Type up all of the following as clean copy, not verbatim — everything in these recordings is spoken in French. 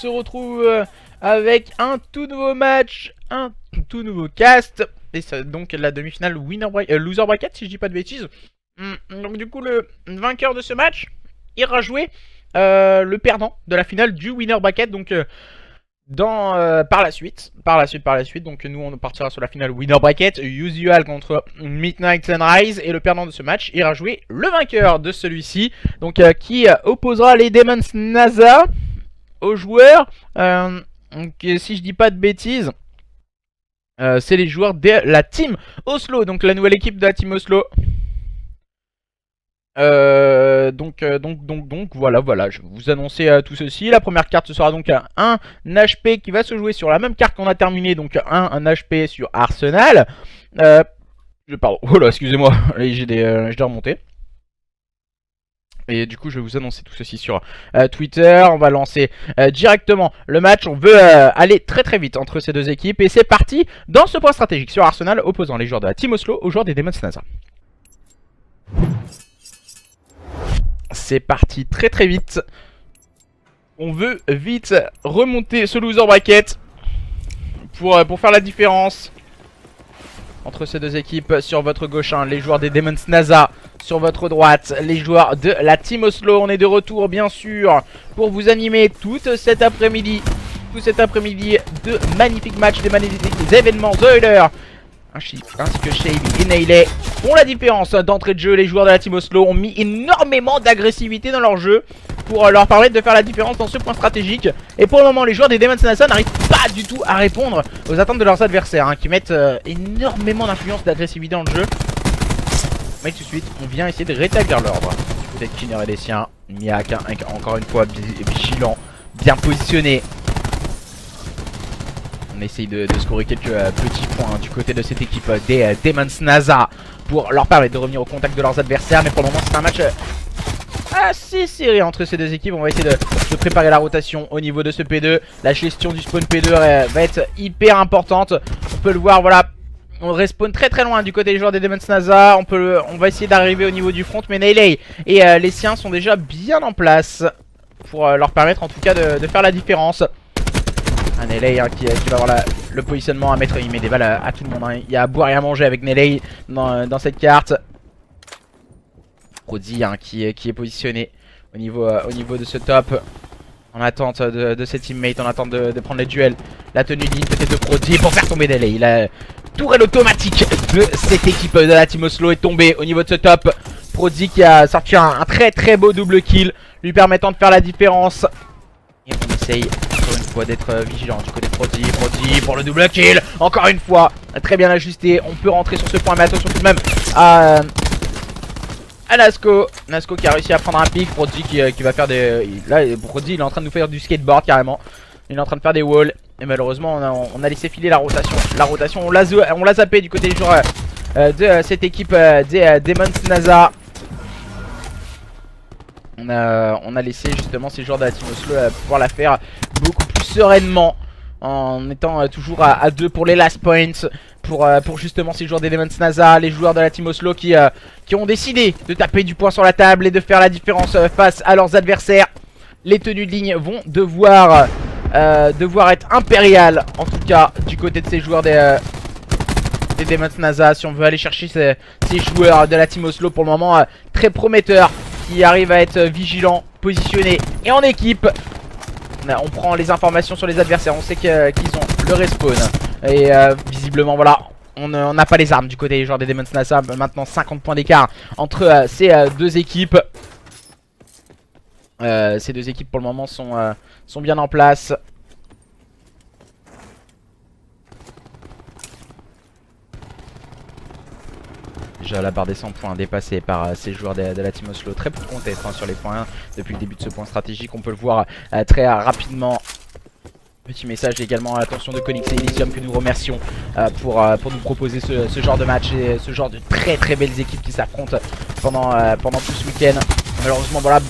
se retrouve avec un tout nouveau match, un tout nouveau cast. Et c'est donc la demi-finale loser bracket si je dis pas de bêtises. Donc du coup le vainqueur de ce match ira jouer le perdant de la finale du winner bracket. Donc par la suite. Donc nous on partira sur la finale winner bracket usual contre Midnight Sunrise. Et le perdant de ce match ira jouer le vainqueur de celui-ci. Donc qui opposera les Demons NASA aux joueurs. Donc si je dis pas de bêtises, c'est les joueurs de la team Oslo. Donc la nouvelle équipe de la team Oslo. Donc voilà, je vais vous annoncer tout ceci. La première carte ce sera donc un HP qui va se jouer sur la même carte qu'on a terminé. Donc un HP sur Arsenal. Pardon, oh là, excusez-moi, j'ai des remontées. Et du coup je vais vous annoncer tout ceci sur Twitter. On va lancer directement le match. On veut aller très très vite entre ces deux équipes. Et c'est parti dans ce point stratégique sur Arsenal, opposant les joueurs de la team Oslo aux joueurs des Demons NASA. C'est parti très très vite. On veut vite remonter ce loser bracket pour faire la différence entre ces deux équipes. Sur votre gauche, hein, les joueurs des Demons NASA. Sur votre droite, les joueurs de la team Oslo. On est de retour bien sûr pour vous animer tout cet après-midi. De magnifiques matchs, des magnifiques événements. The Oilers ainsi que Shade et Nayley font la différence d'entrée de jeu. Les joueurs de la team Oslo ont mis énormément d'agressivité dans leur jeu pour leur permettre de faire la différence dans ce point stratégique. Et pour le moment, les joueurs des Demons NASA n'arrivent pas du tout à répondre aux attentes de leurs adversaires, hein, qui mettent énormément d'influence d'agressivité dans le jeu. Mais tout de suite, on vient essayer de rétablir l'ordre. Du côté de Kinner et des siens, Miak, encore une fois vigilant, bien positionné. On essaye de scorer quelques petits points du côté de cette équipe des Demons NASA pour leur permettre de revenir au contact de leurs adversaires. Mais pour le moment c'est un match assez serré entre ces deux équipes. On va essayer de préparer la rotation au niveau de ce P2. La gestion du spawn P2 va être hyper importante. On peut le voir, voilà, on respawn très très loin du côté des joueurs des Demons NASA. On va essayer d'arriver au niveau du front. Mais Nayley et les siens sont déjà bien en place pour leur permettre en tout cas de faire la différence. Un Nayley qui va avoir le positionnement à mettre. Il met des balles à tout le monde, hein. Il y a à boire et à manger avec Nayley dans cette carte. Prodi qui est positionné au niveau de ce top, en attente de ses teammates, en attente de prendre les duels. La tenue de ligne peut-être de Prodi pour faire tomber Nayley. La tourelle automatique de cette équipe de la team Oslo est tombée au niveau de ce top. Prodi qui a sorti un très très beau double kill, lui permettant de faire la différence. Et on essaye encore une fois d'être vigilant du côté de Prodi pour le double kill. Encore une fois, très bien ajusté. On peut rentrer sur ce point, mais attention tout de même à Nasco qui a réussi à prendre un pic. Prodi qui va faire des... Là, Prodi il est en train de nous faire du skateboard carrément. Il est en train de faire des walls. Et malheureusement on a laissé filer la rotation. On l'a zappé du côté des joueurs de cette équipe des Demons NASA. On a laissé justement ces joueurs de la team Oslo pouvoir la faire beaucoup plus sereinement, en étant toujours à 2 pour les last points, pour justement ces joueurs des Demons NASA, les joueurs de la team Oslo qui ont décidé de taper du poing sur la table et de faire la différence face à leurs adversaires. Les tenues de ligne vont devoir être impériales, en tout cas du côté de ces joueurs des Demons NASA, si on veut aller chercher ces joueurs de la team Oslo pour le moment très prometteurs, qui arrivent à être vigilants, positionnés et en équipe. On prend les informations sur les adversaires, on sait qu'ils ont le respawn. Et visiblement voilà, on n'a pas les armes du côté des joueurs des Demons NASA. Maintenant 50 points d'écart entre ces deux équipes. Ces deux équipes pour le moment sont bien en place. Déjà la barre des 100 points dépassée par ces joueurs de la team Oslo. Très peu de contest sur les points depuis le début de ce point stratégique. On peut le voir très rapidement. Petit message également à l'attention de Konix et Elysium que nous remercions pour nous proposer ce genre de match et ce genre de très très belles équipes qui s'affrontent pendant tout ce week-end. Malheureusement voilà,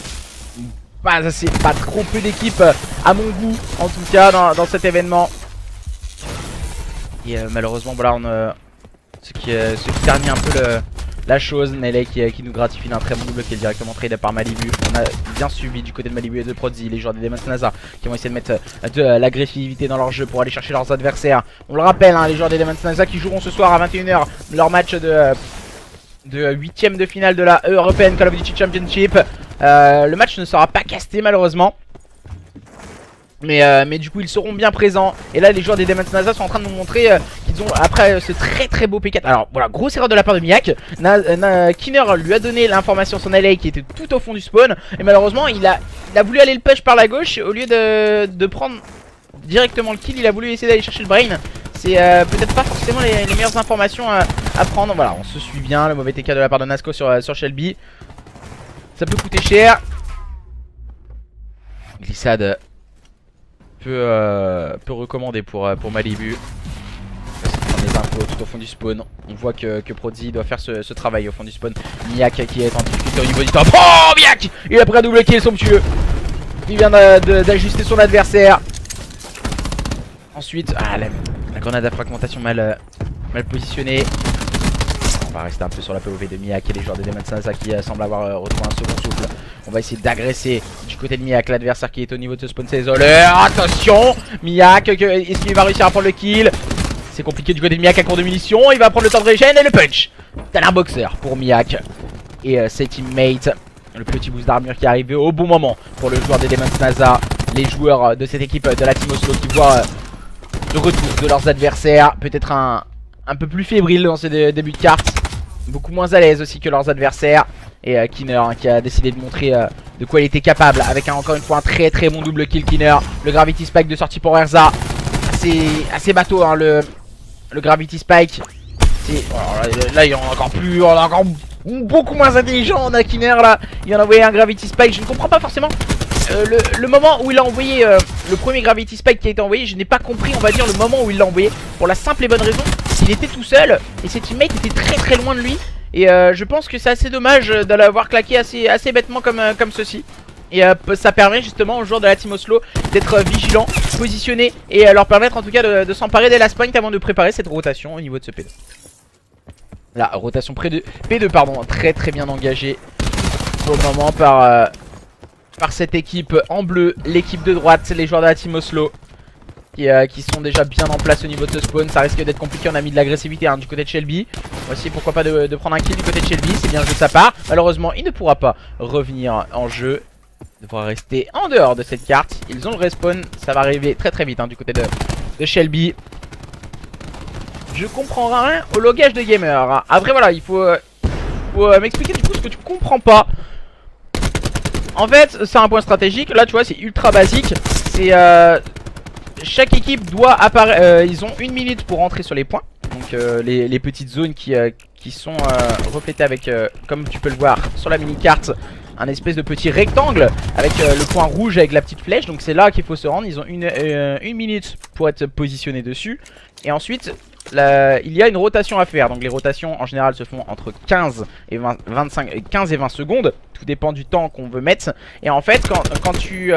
pas trop peu d'équipes à mon goût en tout cas dans cet événement. Et malheureusement voilà, ce qui ternit un peu la chose. Nelly qui nous gratifie d'un très bon double qui est directement trade par Malibu. On a bien suivi du côté de Malibu et de Prodigy les joueurs des Demon's NASA qui vont essayer de mettre de l'agressivité dans leur jeu pour aller chercher leurs adversaires. On le rappelle, hein, les joueurs des Demon's NASA qui joueront ce soir à 21 h leur match de 8ème de finale de la European Call of Duty Championship. Le match ne sera pas casté malheureusement. Mais du coup ils seront bien présents. Et là les joueurs des Demon's NASA sont en train de nous montrer qu'ils ont, après ce très beau P4. Alors voilà, grosse erreur de la part de Miak. Kinner lui a donné l'information sur LA qui était tout au fond du spawn. Et malheureusement il a voulu aller le push par la gauche. Au lieu de prendre directement le kill, il a voulu essayer d'aller chercher le brain. C'est peut-être pas forcément les meilleures informations à prendre. Voilà, on se suit bien. Le mauvais TK de la part de Nasco sur Shelby. Ça peut coûter cher. Glissade peu recommandé pour Malibu. Les infos tout au fond du spawn. On voit que Prodigy doit faire ce travail au fond du spawn. Miak qui est en difficulté au niveau du top. Oh, Miak! Il a pris un double kill somptueux. Il vient d'ajuster son adversaire. Ensuite, la grenade à fragmentation mal positionnée. On va rester un peu sur la POV de Miak et les joueurs de Demon's NASA qui semblent avoir retrouvé un second souffle. On va essayer d'agresser du côté de Miak l'adversaire qui est au niveau de ce spawn. C'est isolé. Attention, Miak, est-ce qu'il va réussir à prendre le kill? C'est compliqué du côté de Miak à court de munitions. Il va prendre le temps de régène et le punch. T'as un boxer pour Miak et ses teammates. Le petit boost d'armure qui est arrivé au bon moment pour le joueur des Demon's NASA. Les joueurs de cette équipe de la Team Oslo qui voient le retour de leurs adversaires. Peut-être un peu plus fébrile dans ce début de carte. Beaucoup moins à l'aise aussi que leurs adversaires. Et Kinner qui a décidé de montrer de quoi il était capable. Avec encore une fois un très bon double kill Kinner. Le Gravity Spike de sortie pour Erza. Assez bateau hein, le Gravity Spike. Là il y en a encore plus. On a encore beaucoup moins intelligent. On a Kinner là. Il en a envoyé un Gravity Spike. Je ne comprends pas forcément le moment où il a envoyé le premier Gravity Spike qui a été envoyé. Je n'ai pas compris, on va dire, le moment où il l'a envoyé. Pour la simple et bonne raison, il était tout seul et ses teammates étaient très loin de lui. Et je pense que c'est assez dommage de l'avoir claqué assez bêtement comme ceci. Et ça permet justement aux joueurs de la Team Oslo d'être vigilants, positionnés et leur permettre en tout cas de s'emparer des last point avant de préparer cette rotation au niveau de ce P2. La rotation P2 pardon, très bien engagée pour le moment par cette équipe en bleu, l'équipe de droite, les joueurs de la Team Oslo qui sont déjà bien en place au niveau de ce spawn. Ça risque d'être compliqué, on a mis de l'agressivité hein, du côté de Shelby. On va essayer pourquoi pas de prendre un kill du côté de Shelby, c'est bien joué de sa part. Malheureusement il ne pourra pas revenir en jeu. Il devra rester en dehors de cette carte. Ils ont le respawn, ça va arriver très vite hein, du côté de Shelby. Je comprends rien au logage de gamer. Après voilà, il faut m'expliquer du coup ce que tu comprends pas. En fait c'est un point stratégique, là tu vois c'est ultra basique. C'est chaque équipe doit apparaître, ils ont 1 minute pour rentrer sur les points. Donc les petites zones qui sont reflétées avec, comme tu peux le voir sur la mini-carte, un espèce de petit rectangle avec le point rouge avec la petite flèche. Donc c'est là qu'il faut se rendre, ils ont une minute pour être positionnés dessus. Et ensuite il y a une rotation à faire. Donc les rotations en général se font entre 15 et 20 secondes. Tout dépend du temps qu'on veut mettre. Et en fait quand tu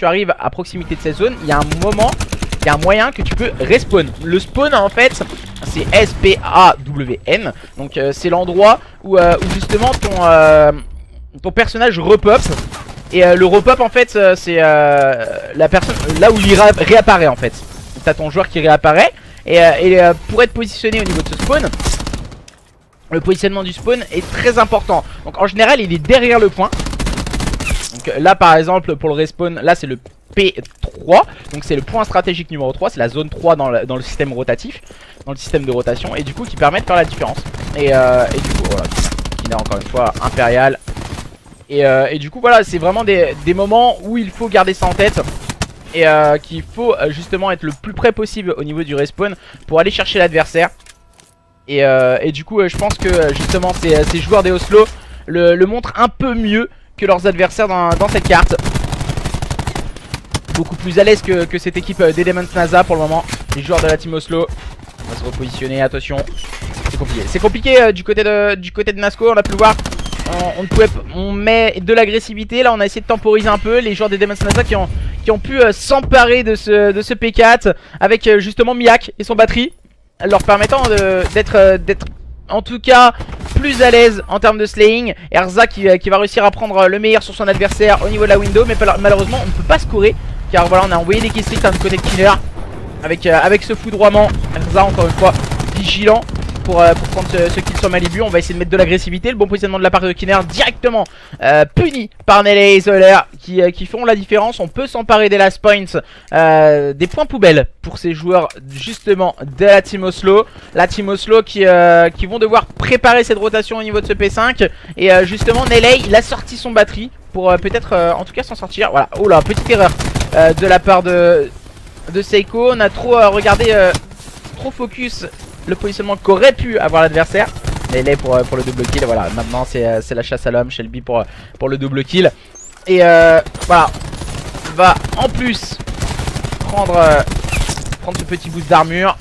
arrives à proximité de cette zone, il y a un moment, il y a un moyen que tu peux respawn. Le spawn en fait c'est S-P-A-W-N. Donc c'est l'endroit où justement ton personnage repop. Et le repop en fait c'est la personne là où il réapparaît en fait. T'as ton joueur qui réapparaît. Et pour être positionné au niveau de ce spawn, le positionnement du spawn est très important. Donc en général il est derrière le point. Donc là par exemple pour le respawn, là c'est le P3. Donc c'est le point stratégique numéro 3. C'est la zone 3 dans le système rotatif, dans le système de rotation. Et du coup qui permet de faire la différence. Et du coup voilà, qui est encore une fois impérial. Et du coup voilà, c'est vraiment des moments où il faut garder ça en tête. Et qu'il faut justement être le plus près possible au niveau du respawn pour aller chercher l'adversaire. Et du coup je pense que justement ces joueurs des Oslo le montrent un peu mieux que leurs adversaires dans cette carte. Beaucoup plus à l'aise que cette équipe des Demon's NASA pour le moment. Les joueurs de la Team Oslo. On va se repositionner, attention. C'est compliqué. C'est compliqué du côté de Nasco, on a pu le voir. On met de l'agressivité. Là on a essayé de temporiser un peu. Les joueurs des Demon's NASA qui ont pu s'emparer de ce P4 avec justement Miak et son batterie, leur permettant d'être en tout cas plus à l'aise en termes de slaying. Erza qui va réussir à prendre le meilleur sur son adversaire au niveau de la window. Mais malheureusement on ne peut pas scorer. Car voilà, on a envoyé des killstreaks du côté de Killer. Avec ce foudroiement. Erza encore une fois vigilant pour prendre ce kill sur Malibu. On va essayer de mettre de l'agressivité. Le bon positionnement de la part de Kinner directement puni par Nelly et Zoller qui font la différence. On peut s'emparer des last points, des points poubelles pour ces joueurs justement de la Team Oslo. La Team Oslo qui vont devoir préparer cette rotation au niveau de ce P5. Et justement Nelly il a sorti son batterie pour peut-être en tout cas s'en sortir. Voilà, oh là, petite erreur de la part de Seiko. On a trop regardé, trop focus le positionnement qu'aurait pu avoir l'adversaire. Mais il est pour le double kill. Voilà, maintenant c'est la chasse à l'homme. Shelby pour le double kill. Et voilà, va en plus prendre ce petit boost d'armure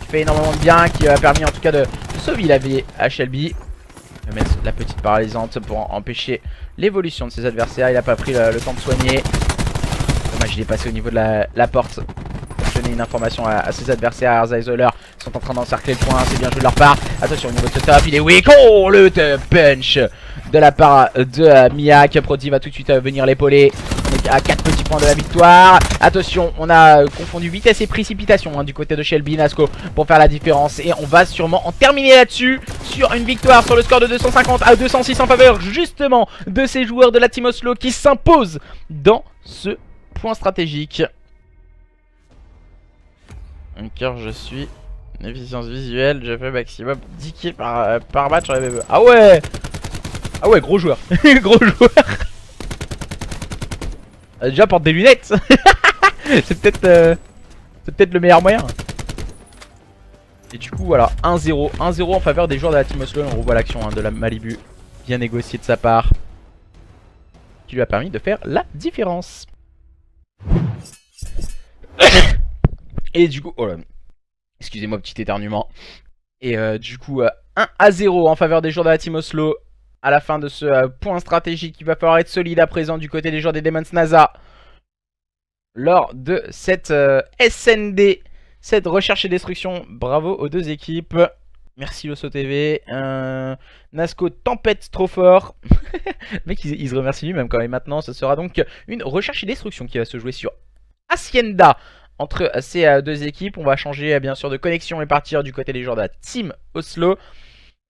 qui fait énormément de bien, qui a permis en tout cas de sauver la vie à Shelby. Il va mettre la petite paralysante pour empêcher l'évolution de ses adversaires. Il n'a pas pris le temps de soigner. Dommage, il est passé au niveau de la porte. Donner une information à ses adversaires. Erza et Zoller sont en train d'encercler le point. C'est bien joué de leur part. Attention au niveau de ce top, il est weak. Oh, le punch de la part de Miak. Proti va tout de suite venir l'épauler. On est à 4 petits points de la victoire. Attention, on a confondu vitesse et précipitation du côté de Shelby Nasco pour faire la différence. Et on va sûrement en terminer là-dessus sur une victoire sur le score de 250 à 206 en faveur justement de ces joueurs de la Team Oslo qui s'imposent dans ce point stratégique. Car je suis une efficience visuelle, je fais maximum 10 kills par match sur les BBE. Ah ouais! Ah ouais, gros joueur. Gros joueur. Déjà porte des lunettes. C'est peut-être le meilleur moyen. Et du coup voilà, 1-0. 1-0 en faveur des joueurs de la Team Oslo. On revoit l'action de la Malibu. Bien négociée de sa part. Qui lui a permis de faire la différence. Et du coup, oh là, excusez-moi, petit éternuement. Et du coup, 1-0 en faveur des joueurs de la Team Oslo. À la fin de ce point stratégique, il va falloir être solide à présent du côté des joueurs des Demons NASA. Lors de cette SND, cette recherche et destruction. Bravo aux deux équipes. Merci Loso TV. Nasco tempête trop fort. Le mec, il se remercie lui-même quand même. Maintenant, ce sera donc une recherche et destruction qui va se jouer sur Hacienda. Entre ces deux équipes, on va changer bien sûr de connexion et partir du côté des joueurs de la Team Oslo.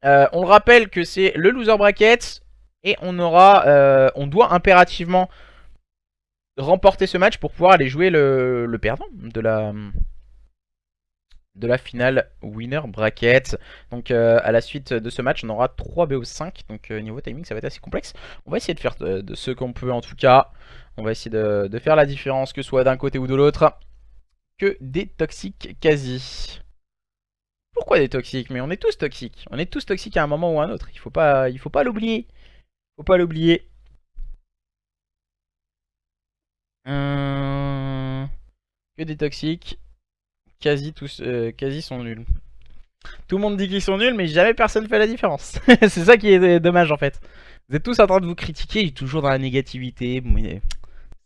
On le rappelle que c'est le loser bracket et on doit impérativement remporter ce match pour pouvoir aller jouer le perdant de la finale winner bracket. Donc à la suite de ce match, on aura 3 BO5. Donc niveau timing, ça va être assez complexe. On va essayer de faire de ce qu'on peut en tout cas. On va essayer de faire la différence, que ce soit d'un côté ou de l'autre. Que des toxiques quasi. Pourquoi des toxiques? Mais on est tous toxiques. On est tous toxiques à un moment ou à un autre. Il faut pas l'oublier. Faut pas l'oublier. Que des toxiques. Quasi tous quasi sont nuls. Tout le monde dit qu'ils sont nuls, mais jamais personne fait la différence. C'est ça qui est dommage en fait. Vous êtes tous en train de vous critiquer, toujours dans la négativité.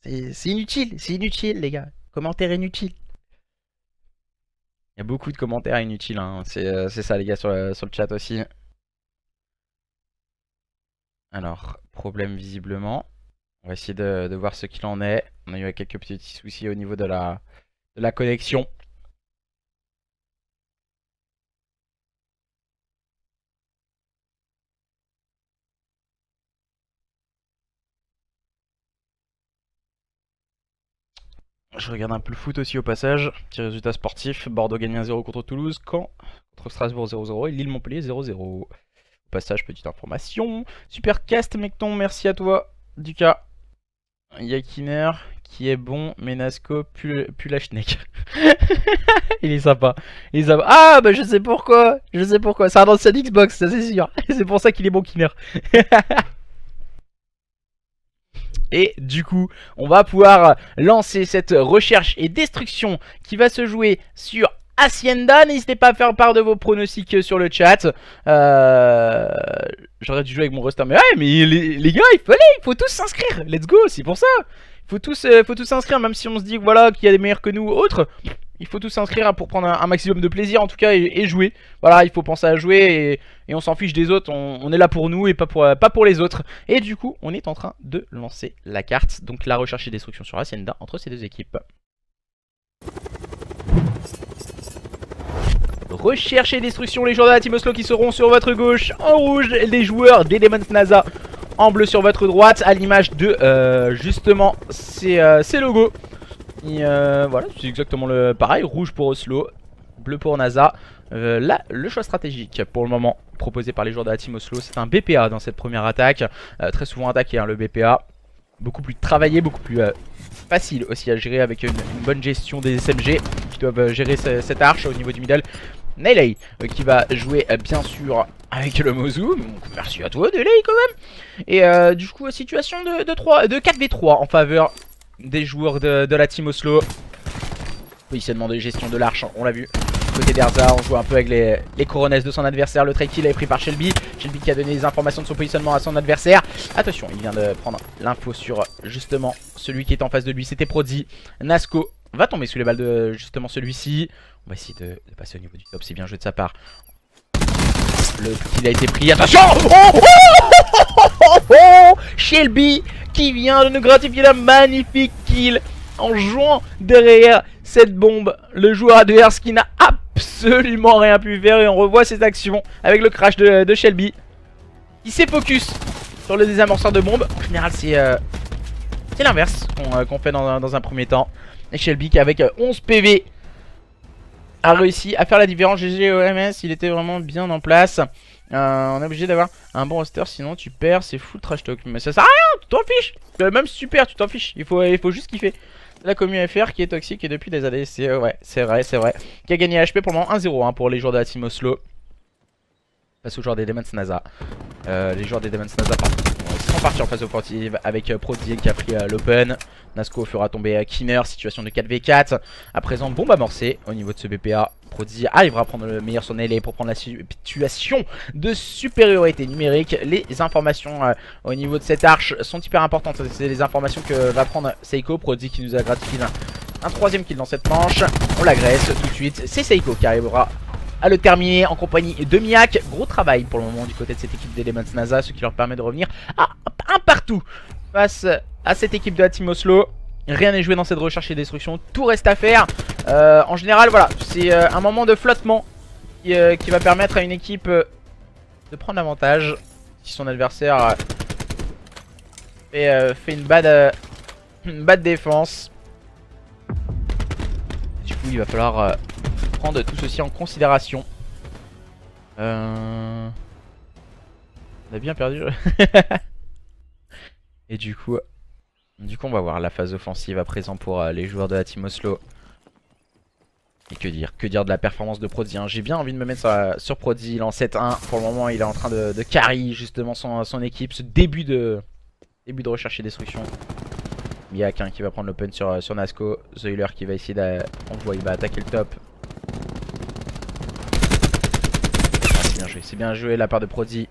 C'est inutile les gars. Commentaire inutile. Il y a beaucoup de commentaires inutiles, hein. C'est ça les gars sur le chat aussi. Alors, problème visiblement. On va essayer de voir ce qu'il en est. On a eu quelques petits soucis au niveau de la connexion. Je regarde un peu le foot aussi au passage. Petit résultat sportif. Bordeaux gagne 1-0 contre Toulouse. Caen contre Strasbourg 0-0. Et Lille-Montpellier 0-0. Au passage, petite information. Super cast, Mecton. Merci à toi, Duca. Yakiner qui est bon. Mais Nasco pue la schneck. Il est sympa. Ah, bah je sais pourquoi. C'est un ancien Xbox, ça c'est sûr. C'est pour ça qu'il est bon, Kiner. Et du coup, on va pouvoir lancer cette recherche et destruction qui va se jouer sur Hacienda. N'hésitez pas à faire part de vos pronostics sur le chat. J'aurais dû jouer avec mon roster, mais ouais, mais les gars, il faut tous s'inscrire. Let's go, c'est pour ça. Faut tous s'inscrire, même si on se dit voilà, qu'il y a des meilleurs que nous ou autres. Il faut tous s'inscrire pour prendre un maximum de plaisir en tout cas et jouer. Voilà, il faut penser à jouer et on s'en fiche des autres. On est là pour nous et pas pour les autres. Et du coup, on est en train de lancer la carte. Donc la recherche et destruction sur Hacienda entre ces deux équipes. Recherche et destruction, les joueurs de la Team Oslo qui seront sur votre gauche en rouge, les joueurs des Demon's NASA en bleu sur votre droite, à l'image de justement ces logos. Et voilà, c'est exactement le pareil, rouge pour Oslo, bleu pour NASA. Là, le choix stratégique pour le moment proposé par les joueurs de la Team Oslo, c'est un BPA dans cette première attaque. Très souvent attaqué, hein, le BPA. Beaucoup plus travaillé, beaucoup plus facile aussi à gérer avec une bonne gestion des SMG qui doivent gérer cette arche au niveau du middle. Neley qui va jouer bien sûr avec le Mozu. Merci à toi Neley quand même. Et du coup situation de 4v3 en faveur des joueurs de la Team Oslo. Positionnement de gestion de l'arche, on l'a vu. Côté d'Erza, on joue un peu avec les coronesses de son adversaire. Le trade kill est pris par Shelby. Shelby qui a donné les informations de son positionnement à son adversaire. Attention, il vient de prendre l'info sur justement celui qui est en face de lui. C'était Prodi. Nasco va tomber sous les balles de justement celui-ci. On va essayer de passer au niveau du top. C'est bien joué de sa part. Le kill a été pris. Attention, Shelby qui vient de nous gratifier d'un magnifique kill en jouant derrière cette bombe. Le joueur adverse qui n'a absolument rien pu faire. Et on revoit ses actions avec le crash de Shelby. Il s'est focus sur le désamorceur de bombe. En général c'est l'inverse qu'on fait dans un premier temps. Et Shelby qui avec 11 PV a réussi à faire la différence. GG OMS, il était vraiment bien en place. On est obligé d'avoir un bon roster, sinon tu perds, c'est full trash talk. Mais ça sert à rien, tu t'en fiches. Même si tu perds, tu t'en fiches. Il faut juste kiffer. La commu FR qui est toxique et depuis des années. Ouais, c'est vrai. Qui a gagné HP pour le moment 1-0 hein, pour les joueurs de la Team Oslo. Face aux joueurs des Demon's NASA. Les joueurs des Demon's NASA sont partis en phase offensive avec Prodi qui a pris l'open. Nasco fera tomber Kinner, situation de 4v4. À présent, bombe amorcée au niveau de ce BPA. Prodi arrivera à prendre le meilleur son LA pour prendre la situation de supériorité numérique. Les informations au niveau de cette arche sont hyper importantes. C'est les informations que va prendre Seiko. Prodi qui nous a gratifié un troisième kill dans cette manche. On l'agresse tout de suite. C'est Seiko qui arrivera à le terminer en compagnie de Miak. Gros travail pour le moment du côté de cette équipe des Demon's NASA, ce qui leur permet de revenir à un partout face à cette équipe de la Team Oslo. Rien n'est joué dans cette recherche et destruction, tout reste à faire. En général, voilà, c'est un moment de flottement qui va permettre à une équipe de prendre l'avantage si son adversaire fait une bad défense. Du coup, il va falloir prendre tout ceci en considération. On a bien perdu. Et du coup on va voir la phase offensive à présent pour les joueurs de la Team Oslo. Et que dire de la performance de Prodi hein. J'ai bien envie de me mettre sur Prodi. Il est en 7-1. Pour le moment il est en train de carry justement son équipe. Ce début de recherche et destruction. Miak hein, qui va prendre l'open sur Nasco. Zoiler qui va essayer on voit il va attaquer le top. C'est bien joué de la part de Prodi.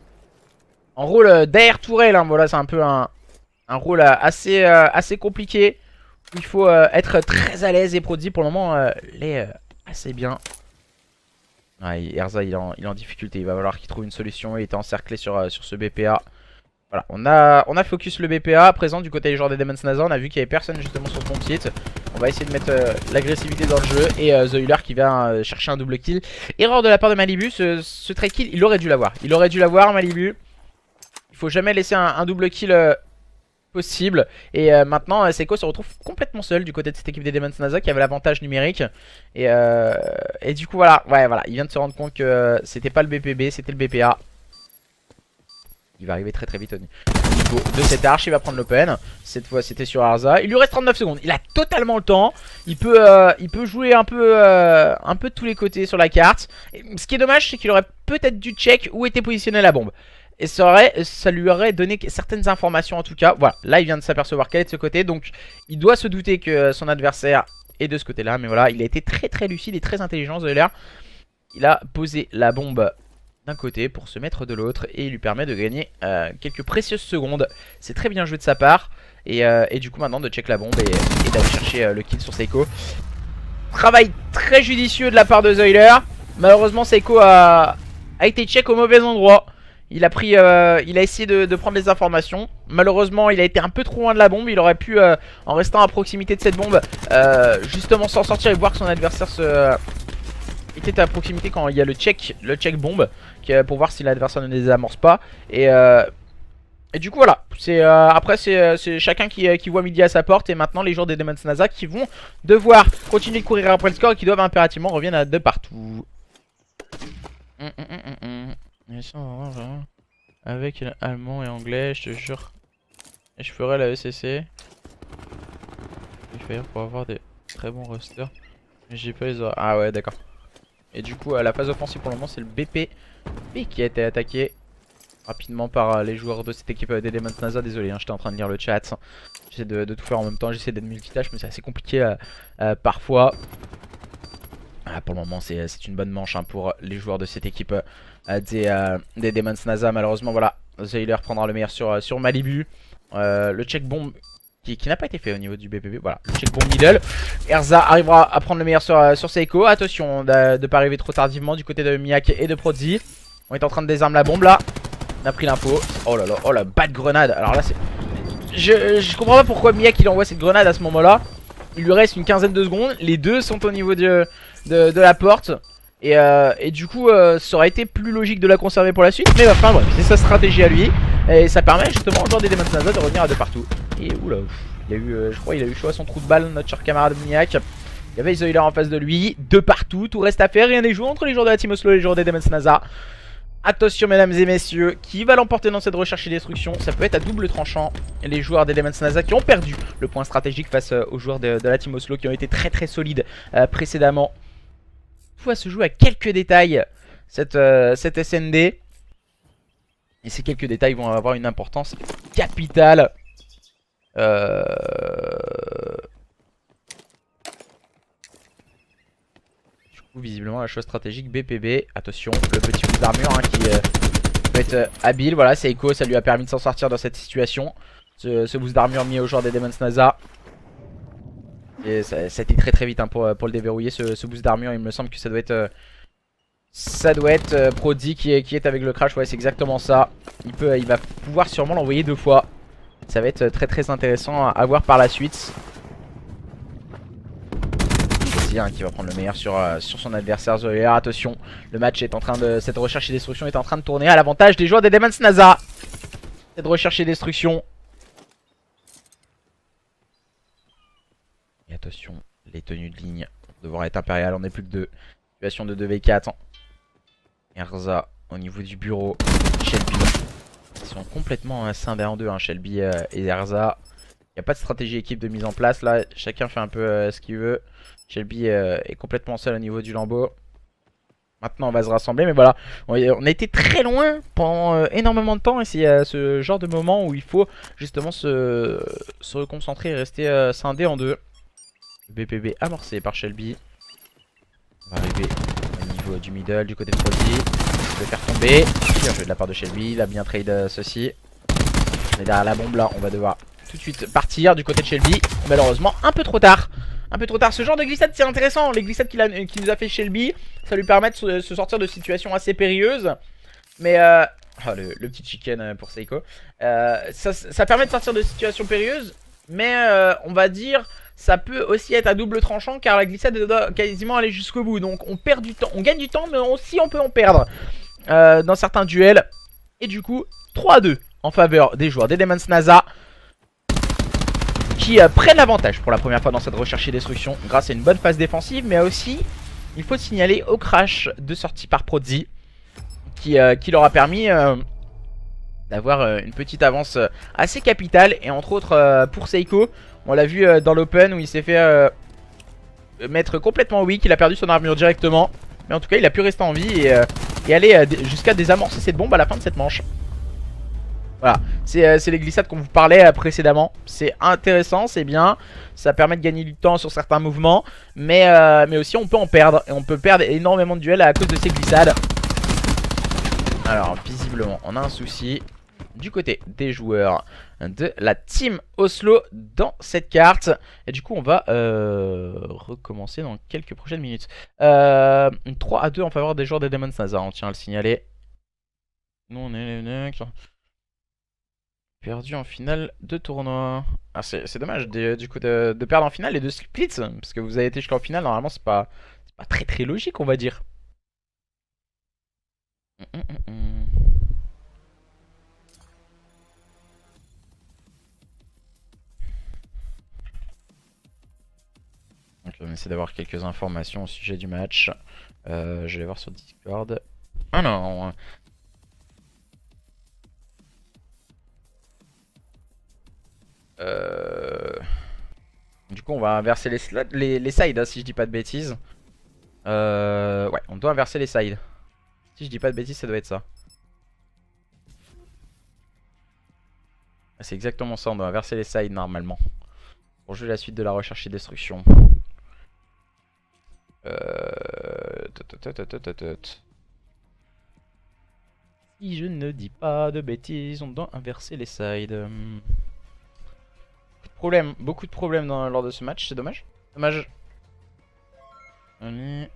En rôle derrière tourelle hein. Voilà, c'est un peu un rôle assez compliqué. Il faut être très à l'aise et Prodi pour le moment l'est assez bien. Ouais, Erza il est en difficulté. Il va falloir qu'il trouve une solution. Il était encerclé sur ce BPA. Voilà, on a focus le BPA. À présent du côté des joueurs des Demon's NASA, on a vu qu'il n'y avait personne justement sur le pont site. On va essayer de mettre l'agressivité dans le jeu. Et Zoiler qui va chercher un double kill. Erreur de la part de Malibu. Ce trade kill il aurait dû l'avoir. Il aurait dû l'avoir Malibu. Il faut jamais laisser un double kill possible. Et maintenant Seiko se retrouve complètement seul du côté de cette équipe des Demon's NASA qui avait l'avantage numérique. Et du coup voilà. Ouais voilà. Il vient de se rendre compte que c'était pas le BPB, c'était le BPA. Il va arriver très vite au niveau de cette arche. Il va prendre l'open. Cette fois c'était sur Arza. Il lui reste 39 secondes. Il a totalement le temps. Il peut jouer un peu de tous les côtés sur la carte. Et ce qui est dommage c'est qu'il aurait peut-être dû check où était positionnée la bombe. Et ça lui aurait donné certaines informations en tout cas. Voilà, là il vient de s'apercevoir qu'elle est de ce côté. Donc il doit se douter que son adversaire est de ce côté là. Mais voilà, il a été très lucide et très intelligent Zoiler. Il a posé la bombe d'un côté pour se mettre de l'autre. Et il lui permet de gagner quelques précieuses secondes. C'est très bien joué de sa part. Et du coup maintenant de check la bombe et d'aller chercher le kill sur Seiko. Travail très judicieux de la part de Zoiler. Malheureusement Seiko a été check au mauvais endroit. Il a essayé de prendre les informations. Malheureusement il a été un peu trop loin de la bombe. Il aurait pu en restant à proximité de cette bombe justement s'en sortir et voir que son adversaire était à proximité quand il y a le check bombe pour voir si l'adversaire ne désamorce pas. Et du coup voilà, après c'est chacun qui voit midi à sa porte. Et maintenant les joueurs des Demon's NASA qui vont devoir continuer de courir après le score et qui doivent impérativement revenir de partout. Avec allemand et anglais, je te jure. Et je ferai la ECC. Il faut pour avoir des très bons rosters. Mais j'ai pas les oreilles. Ah ouais d'accord. Et du coup la phase offensive pour le moment c'est le BP qui a été attaqué rapidement par les joueurs de cette équipe des Demon's NASA. Désolé hein, j'étais en train de lire le chat. J'essaie de tout faire en même temps, j'essaie d'être multitâche mais c'est assez compliqué parfois. Pour le moment c'est une bonne manche hein, pour les joueurs de cette équipe des Demon's NASA. Malheureusement voilà, Zoiler prendra le meilleur sur Malibu. Le check bomb qui n'a pas été fait au niveau du BPB. Voilà, le check bomb middle. Erza arrivera à prendre le meilleur sur Seiko. Attention de ne pas arriver trop tardivement du côté de Miak et de Prodi. On est en train de désarmer la bombe là. On a pris l'info. Oh là là, oh la bad grenade. Alors là c'est... Je comprends pas pourquoi Miak il envoie cette grenade à ce moment là. Il lui reste une quinzaine de secondes. Les deux sont au niveau de la porte. Et du coup ça aurait été plus logique de la conserver pour la suite. Mais enfin bref, c'est sa stratégie à lui. Et ça permet justement aux joueurs des Demon's NASA de revenir à de partout. Et oula, il a eu, je crois il a eu chaud à son trou de balle notre cher camarade Miak. Il y avait Zoiler en face de lui. De partout, tout reste à faire. Rien n'est joué entre les joueurs de la Team Oslo et les joueurs des Demon's NASA. Attention mesdames et messieurs, qui va l'emporter dans cette recherche et destruction? Ça peut être à double tranchant. Les joueurs des Demon's NASA qui ont perdu le point stratégique face aux joueurs de la Team Oslo qui ont été très solides précédemment. Tout va se jouer à quelques détails cette SND. Et ces quelques détails vont avoir une importance capitale. Du coup visiblement la chose stratégique BPB. Attention le petit boost d'armure hein, qui peut être habile. Voilà Seiko ça lui a permis de s'en sortir dans cette situation. Ce boost d'armure mis au joueur des Demon's NASA. Et ça a été très vite hein, pour le déverrouiller ce boost d'armure. Il me semble que ça doit être Prodi qui est avec le crash. Ouais c'est exactement ça. Il va pouvoir sûrement l'envoyer deux fois. Ça va être très intéressant à voir par la suite. Prodi hein, qui va prendre le meilleur sur son adversaire Zoiler. Attention, le match est en train de... Cette recherche et destruction est en train de tourner à l'avantage des joueurs des Demon's NASA. Cette recherche et destruction. Et attention, les tenues de ligne vont devoir être impériales. On n'est plus que deux. Situation de 2v4. Erza au niveau du bureau. Shelby. Ils sont complètement scindés en deux, hein, Shelby et Erza. Il n'y a pas de stratégie équipe de mise en place. Là, chacun fait un peu ce qu'il veut. Shelby est complètement seul au niveau du lambeau. Maintenant, on va se rassembler. Mais voilà, on a été très loin pendant énormément de temps. Et c'est ce genre de moment où il faut justement se reconcentrer et rester scindé en deux. BPB amorcé par Shelby. On va arriver au niveau du middle, du côté de Prodi. Il peut faire tomber. Bien joué de la part de Shelby. Il a bien trade ceci. On est derrière la bombe là. On va devoir tout de suite partir du côté de Shelby. Malheureusement, un peu trop tard. Un peu trop tard. Ce genre de glissade, c'est intéressant. Les glissades qu'il nous a fait Shelby, ça lui permet de se sortir de situations assez périlleuses. Mais oh, le petit chicken pour Seiko. Ça permet de sortir de situations périlleuses. Mais on va dire, ça peut aussi être à double tranchant car la glissade doit quasiment aller jusqu'au bout. Donc on perd du temps, on gagne du temps mais aussi on peut en perdre dans certains duels. Et du coup 3-2 en faveur des joueurs des Demon's NASA qui prennent l'avantage pour la première fois dans cette recherche et destruction grâce à une bonne phase défensive. Mais aussi il faut signaler au crash de sortie par Prodi qui leur a permis d'avoir une petite avance assez capitale. Et entre autres pour Seiko, on l'a vu dans l'open où il s'est fait mettre complètement weak. Il a perdu son armure directement. Mais en tout cas il a pu rester en vie et aller jusqu'à désamorcer cette bombe à la fin de cette manche. Voilà, c'est les glissades qu'on vous parlait précédemment. C'est intéressant, c'est bien. Ça permet de gagner du temps sur certains mouvements. Mais aussi on peut en perdre. Et on peut perdre énormément de duels à cause de ces glissades. Alors visiblement on a un souci. du côté des joueurs de la team Oslo dans cette carte. Et du coup, on va recommencer dans quelques prochaines minutes. 3-2 en faveur des joueurs des Demon's Nazar, on tient à le signaler. Nous, on est les mecs. Perdu en finale de tournoi. Ah, c'est dommage du coup de perdre en finale et de split. Parce que vous avez été jusqu'en finale, normalement, c'est pas très très logique, on va dire. Donc on essaie d'avoir quelques informations au sujet du match. Je vais voir sur Discord. Ah non. Du coup on va inverser les sides hein, si je dis pas de bêtises. Ouais, on doit inverser les sides. Si je dis pas de bêtises, ça doit être ça. C'est exactement ça, on doit inverser les sides normalement. Pour jouer la suite de la recherche et destruction. Si je ne dis pas de bêtises, on doit inverser les sides. Beaucoup de problèmes lors de ce match, c'est dommage. Dommage. Allez.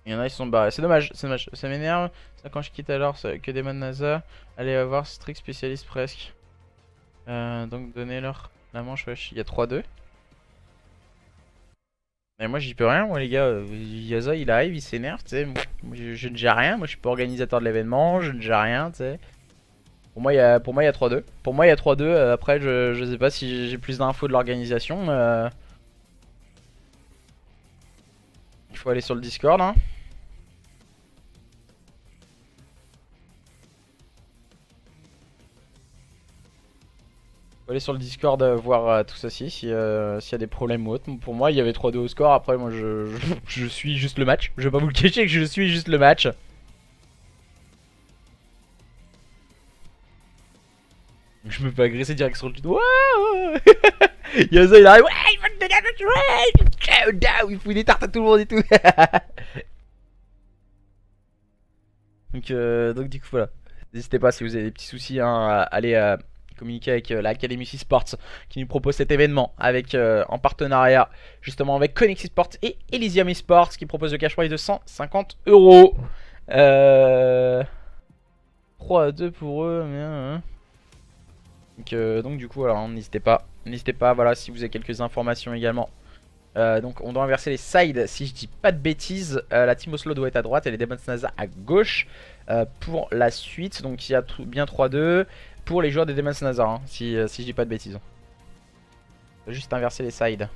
Il y en a, ils sont barrés. C'est dommage, c'est dommage. Ça m'énerve. Ça, quand je quitte alors, que des modes NASA. Allez, voir strict spécialiste presque. Donc, donnez-leur la manche, wesh. Il y a 3-2. Mais moi, j'y peux rien, moi, les gars. Yaza, il arrive, il s'énerve, tu sais. Moi, je ne gère rien. Moi, je suis pas organisateur de l'événement. Je ne gère rien, tu sais. Pour moi, il y a 3-2. Pour moi, il y a 3-2. Après, je sais pas si j'ai plus d'infos de l'organisation. Il faut aller sur le Discord, hein. Faut aller sur le Discord voir tout ceci s'il y a des problèmes ou autre. Pour moi il y avait 3-2 au score, après moi je suis juste le match. Je vais pas vous le cacher que je suis juste le match. Je me fais agresser direct sur le tuto. Yaza il arrive, ouais il va te donner un ouais, il fout des tartes à tout le monde et tout. donc du coup voilà. N'hésitez pas si vous avez des petits soucis hein, à aller communiquer avec l'Académie Sports qui nous propose cet événement avec en partenariat justement avec Connexi Sports et Elysium Esports qui propose le cash prize de 150 €. 3-2 pour eux. Hein. Donc du coup voilà, n'hésitez pas, voilà si vous avez quelques informations également. Donc on doit inverser les sides si je dis pas de bêtises. La team Oslo doit être à droite et les Demon's Nazar à gauche pour la suite. Donc il y a bien 3-2 pour les joueurs des Demon's Nazar hein, si je dis pas de bêtises. Juste inverser les sides.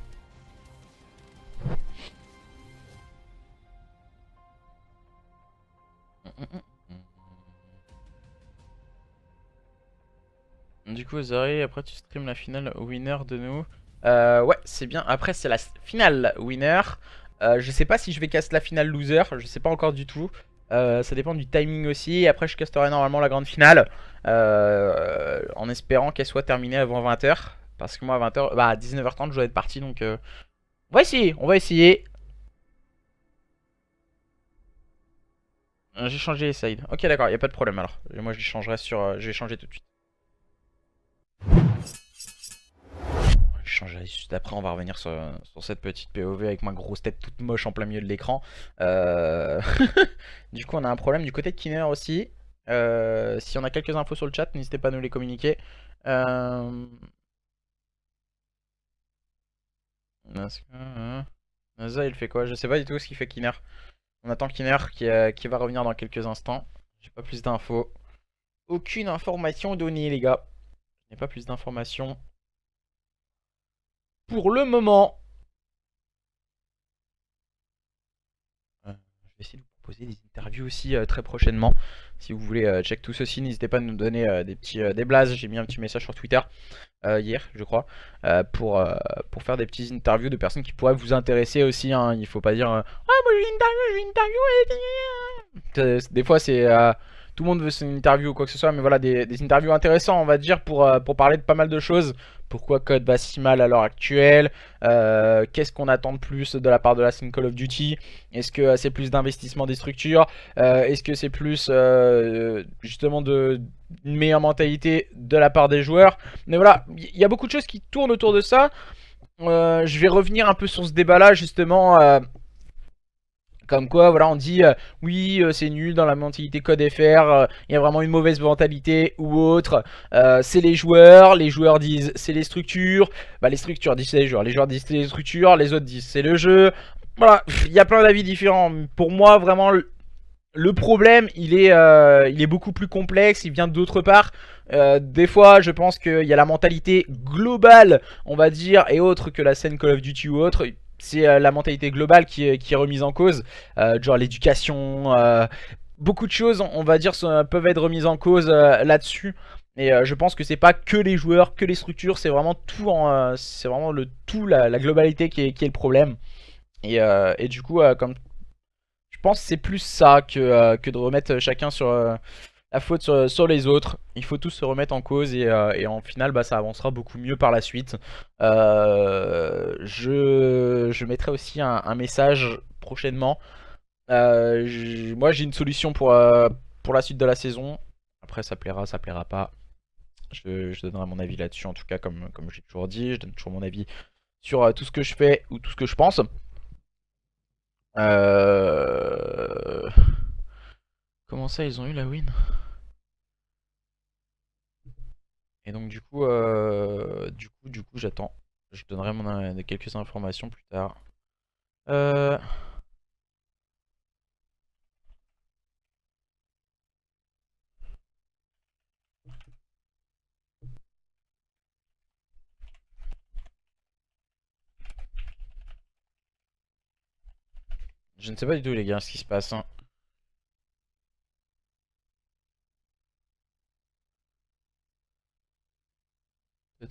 Du coup Zari, après tu stream la finale winner de nous. Ouais c'est bien, après c'est la finale winner. Je sais pas si je vais caster la finale loser, je sais pas encore du tout. Ça dépend du timing aussi. Et après je casterai normalement la grande finale en espérant qu'elle soit terminée avant 20 h. Parce que moi à 20 h, bah à 19 h 30 je dois être parti donc on va essayer, J'ai changé les sides. Ok d'accord, y a pas de problème alors. Moi je les changerai sur... je vais changer tout de suite. Changer juste après, on va revenir sur cette petite POV avec ma grosse tête toute moche en plein milieu de l'écran. Du coup on a un problème du côté de Kinner aussi. Si on a quelques infos sur le chat, n'hésitez pas à nous les communiquer. Naza il fait quoi? Je sais pas du tout ce qu'il fait Kinner. On attend Kinner qui va revenir dans quelques instants. J'ai pas plus d'infos. Aucune information donnée les gars. Je n'ai pas plus d'informations. Pour le moment. Je vais essayer de vous proposer des interviews aussi très prochainement. Si vous voulez check tout ceci, n'hésitez pas à nous donner des petits blazes. J'ai mis un petit message sur Twitter hier, je crois, pour faire des petites interviews de personnes qui pourraient vous intéresser aussi. Hein. Il faut pas dire ah moi j'ai une interview. Des fois c'est tout le monde veut une interview ou quoi que ce soit, mais voilà, des interviews intéressantes, on va dire, pour parler de pas mal de choses. Pourquoi Code va si mal à l'heure actuelle, qu'est-ce qu'on attend de plus de la part de la scène Call of Duty, est-ce que c'est plus d'investissement des structures, est-ce que c'est plus justement une meilleure mentalité de la part des joueurs. Mais voilà, il y a beaucoup de choses qui tournent autour de ça. Je vais revenir un peu sur ce débat là justement, comme quoi voilà, on dit oui, c'est nul dans la mentalité Code FR, il y a vraiment une mauvaise mentalité ou autre, c'est les joueurs disent c'est les structures, bah les structures disent c'est les joueurs disent c'est les structures, les autres disent c'est le jeu. Voilà, il y a plein d'avis différents. Pour moi vraiment le problème il est beaucoup plus complexe, il vient d'autre part. Des fois je pense qu'il y a la mentalité globale on va dire et autre que la scène Call of Duty ou autre. C'est la mentalité globale qui est remise en cause, genre l'éducation, beaucoup de choses on va dire peuvent être remises en cause là-dessus. Et je pense que c'est pas que les joueurs, que les structures, c'est vraiment tout, c'est vraiment le tout, la globalité qui est le problème. Et du coup, comme je pense que c'est plus ça que de remettre chacun sur la faute sur les autres. Il faut tous se remettre en cause et en final bah, ça avancera beaucoup mieux par la suite. Je mettrai aussi un message prochainement. Moi j'ai une solution pour la suite de la saison. Après ça plaira pas. Je donnerai mon avis là-dessus en tout cas comme j'ai toujours dit. Je donne toujours mon avis sur tout ce que je fais ou tout ce que je pense. Comment ça ils ont eu la win? Et donc du coup j'attends. Je donnerai quelques informations plus tard. Je ne sais pas du tout les gars ce qui se passe, hein. Je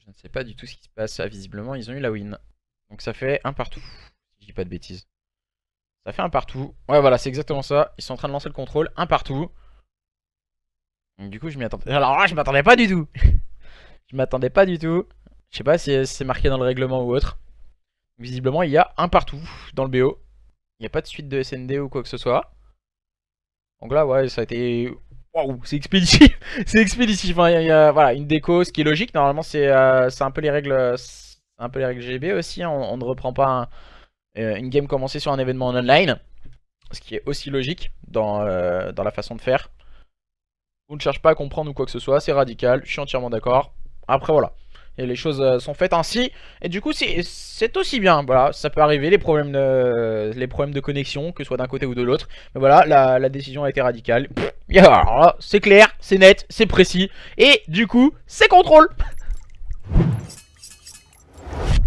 ne sais pas du tout ce qui se passe. Ah, visiblement ils ont eu la win. Donc ça fait un partout. Si je dis pas de bêtises. Ça fait un partout. Ouais voilà c'est exactement ça. Ils sont en train de lancer le contrôle. Un partout. Donc du coup je m'y attendais. Alors là je m'attendais pas du tout. Je m'attendais pas du tout. Je sais pas si c'est marqué dans le règlement ou autre. Visiblement il y a un partout dans le BO. Il n'y a pas de suite de SND ou quoi que ce soit. Donc là ouais ça a été... Waouh c'est expéditif. C'est expéditif hein. Il y a voilà, une déco ce qui est logique. Normalement c'est un peu les règles... un peu les règles GB aussi hein. On ne reprend pas une game commencée sur un événement en online. Ce qui est aussi logique dans la façon de faire. On ne cherche pas à comprendre ou quoi que ce soit. C'est radical. Je suis entièrement d'accord. Après voilà. Et les choses sont faites ainsi. Et du coup c'est aussi bien. Voilà, ça peut arriver les problèmes de connexion, que ce soit d'un côté ou de l'autre. Mais voilà, la décision a été radicale. Et alors là, c'est clair, c'est net, c'est précis. Et du coup, c'est contrôle.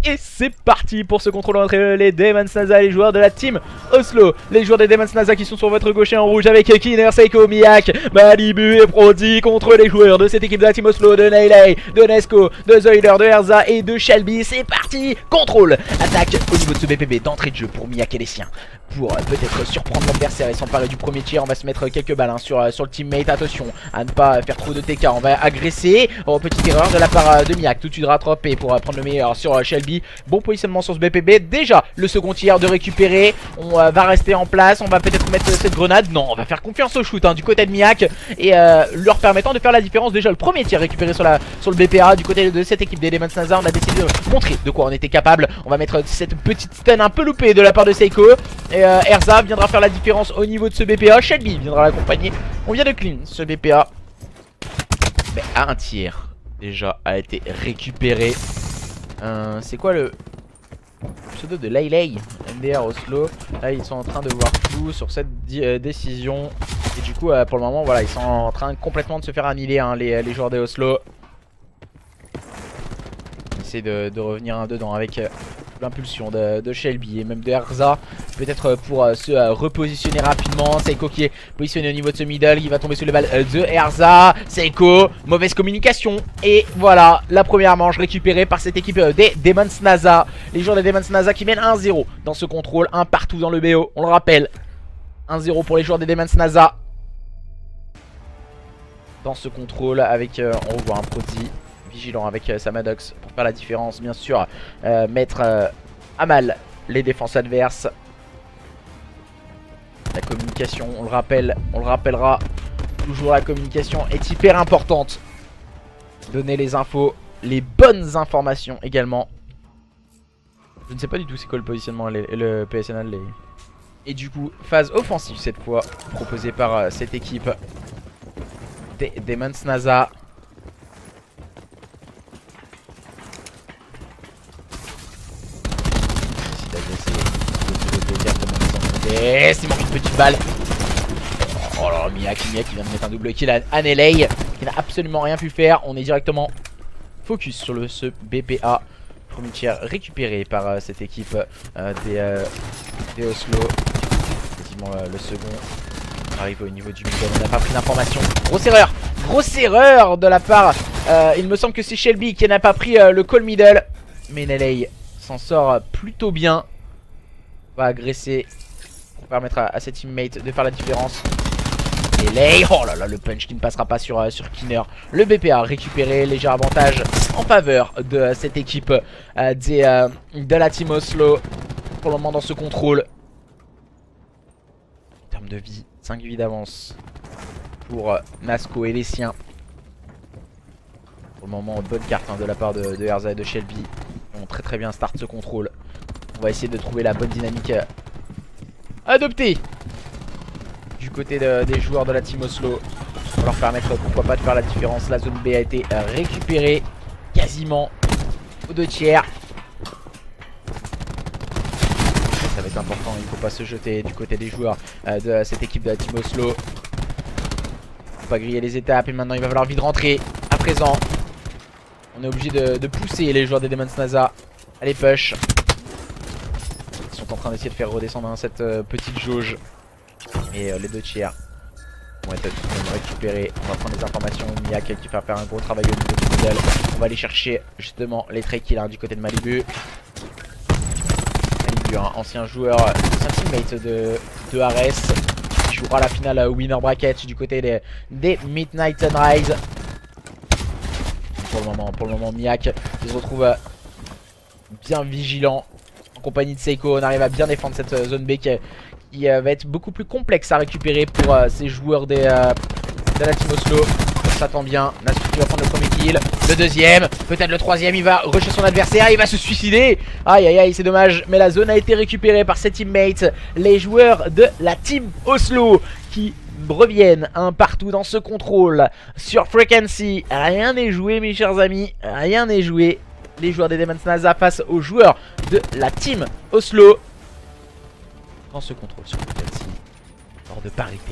Et c'est parti pour ce contrôle entre les Demons NASA et les joueurs de la team Oslo. Les joueurs des Demons NASA qui sont sur votre gaucher en rouge avec Kiner, Seiko, Miak, Malibu et Prodi contre les joueurs de cette équipe de la team Oslo, de Naylay, de Nesco, de Zoiler, de Erza et de Shelby. C'est parti, contrôle. Attaque au niveau de ce BPB d'entrée de jeu pour Miak et les siens. Pour peut-être surprendre l'adversaire et s'emparer du premier tir, on va se mettre quelques balles hein, sur le teammate. Attention à ne pas faire trop de TK, on va agresser. Oh, petite erreur de la part de Miak, tout de suite rattrapé pour prendre le meilleur sur Shelby. Bon positionnement sur ce BPB, déjà le second tir de récupérer. On va rester en place, on va peut-être mettre cette grenade. Non, on va faire confiance au shoot hein, du côté de Miak et leur permettant de faire la différence. Déjà le premier tir récupéré sur le BPA du côté de cette équipe des Demons NASA. On a décidé de montrer de quoi on était capable. On va mettre cette petite stun un peu loupée de la part de Seiko. Et Erza viendra faire la différence au niveau de ce BPA. Shelby viendra l'accompagner. On vient de clean ce BPA. Mais à un tir déjà a été récupéré. C'est quoi le pseudo de Laylay MDR Oslo. Là ils sont en train de voir flou sur cette décision. Et du coup pour le moment voilà, ils sont en train complètement de se faire annihiler hein, les joueurs des Oslo. Ils essaient de revenir un dedans avec l'impulsion de Shelby et même de Erza. Peut-être pour se repositionner rapidement. Seiko qui est positionné au niveau de ce middle, il va tomber sur les balles de Erza. Seiko, mauvaise communication. Et voilà, la première manche récupérée par cette équipe des Demons NASA. Les joueurs des Demons NASA qui mènent 1-0 dans ce contrôle, un partout dans le BO, on le rappelle. 1-0 pour les joueurs des Demon's NASA. Dans ce contrôle avec, on revoit un Prodi vigilant avec Samadox pour faire la différence, bien sûr. Mettre à mal les défenses adverses. La communication, on le rappelle, on le rappellera. Toujours la communication est hyper importante. Donner les infos, les bonnes informations également. Je ne sais pas du tout c'est quoi le positionnement, le PSNL. Et du coup, phase offensive cette fois, proposée par cette équipe des Demon's NASA. C'est manque une petite balle. Oh là, Mia qui vient de mettre un double kill à Anelay, qui n'a absolument rien pu faire. On est directement focus sur ce BPA. Premier tir récupéré par cette équipe des Oslo. Quasiment le second. On arrive au niveau du middle, on n'a pas pris d'information. Grosse erreur de la part. Il me semble que c'est Shelby qui n'a pas pris le call middle. Mais Neley s'en sort plutôt bien. On va agresser pour permettre à ses teammates de faire la différence. Neley, oh là là, le punch qui ne passera pas sur Kinner. Le BPA récupéré, léger avantage en faveur de cette équipe de la team Oslo. Pour le moment dans ce contrôle. En termes de vie, 5 vies d'avance pour Nasco et les siens. Pour le moment, bonne carte de la part de Erza et de Shelby. Ils vont très bien start ce contrôle. On va essayer de trouver la bonne dynamique adoptée du côté des joueurs de la team Oslo. Pour leur permettre pourquoi pas de faire la différence. La zone B a été récupérée quasiment aux 2 tiers. Ça va être important, il ne faut pas se jeter du côté des joueurs de cette équipe de la team Oslo. Faut pas griller les étapes et maintenant il va falloir vite rentrer. À présent, on est obligé de pousser les joueurs des Demon's NASA. Allez push. Ils sont en train d'essayer de faire redescendre cette petite jauge. Et les 2 tiers vont être tout de même récupérés. On va prendre des informations. Mia qui va faire un gros travail au niveau du middle. On va aller chercher justement les trade kills du côté de Malibu. Malibu, ancien joueur, ancien teammate de Ares. Qui jouera la finale winner bracket du côté des Midnight Sunrise. Pour le moment Miak qui se retrouve bien vigilant en compagnie de Seiko. On arrive à bien défendre cette zone B qui va être beaucoup plus complexe à récupérer pour ces joueurs de la team Oslo. On s'attend bien. Nasco qui va prendre le premier kill, le deuxième, peut-être le troisième. Il va rusher son adversaire, il va se suicider. Aïe aïe aïe, c'est dommage, mais la zone a été récupérée par ses teammates, les joueurs de la team Oslo qui reviennent partout dans ce contrôle sur Frequency. Rien n'est joué mes chers amis, rien n'est joué. Les joueurs des Demon's NASA face aux joueurs de la team Oslo. Dans ce contrôle sur Frequency, hors de parité.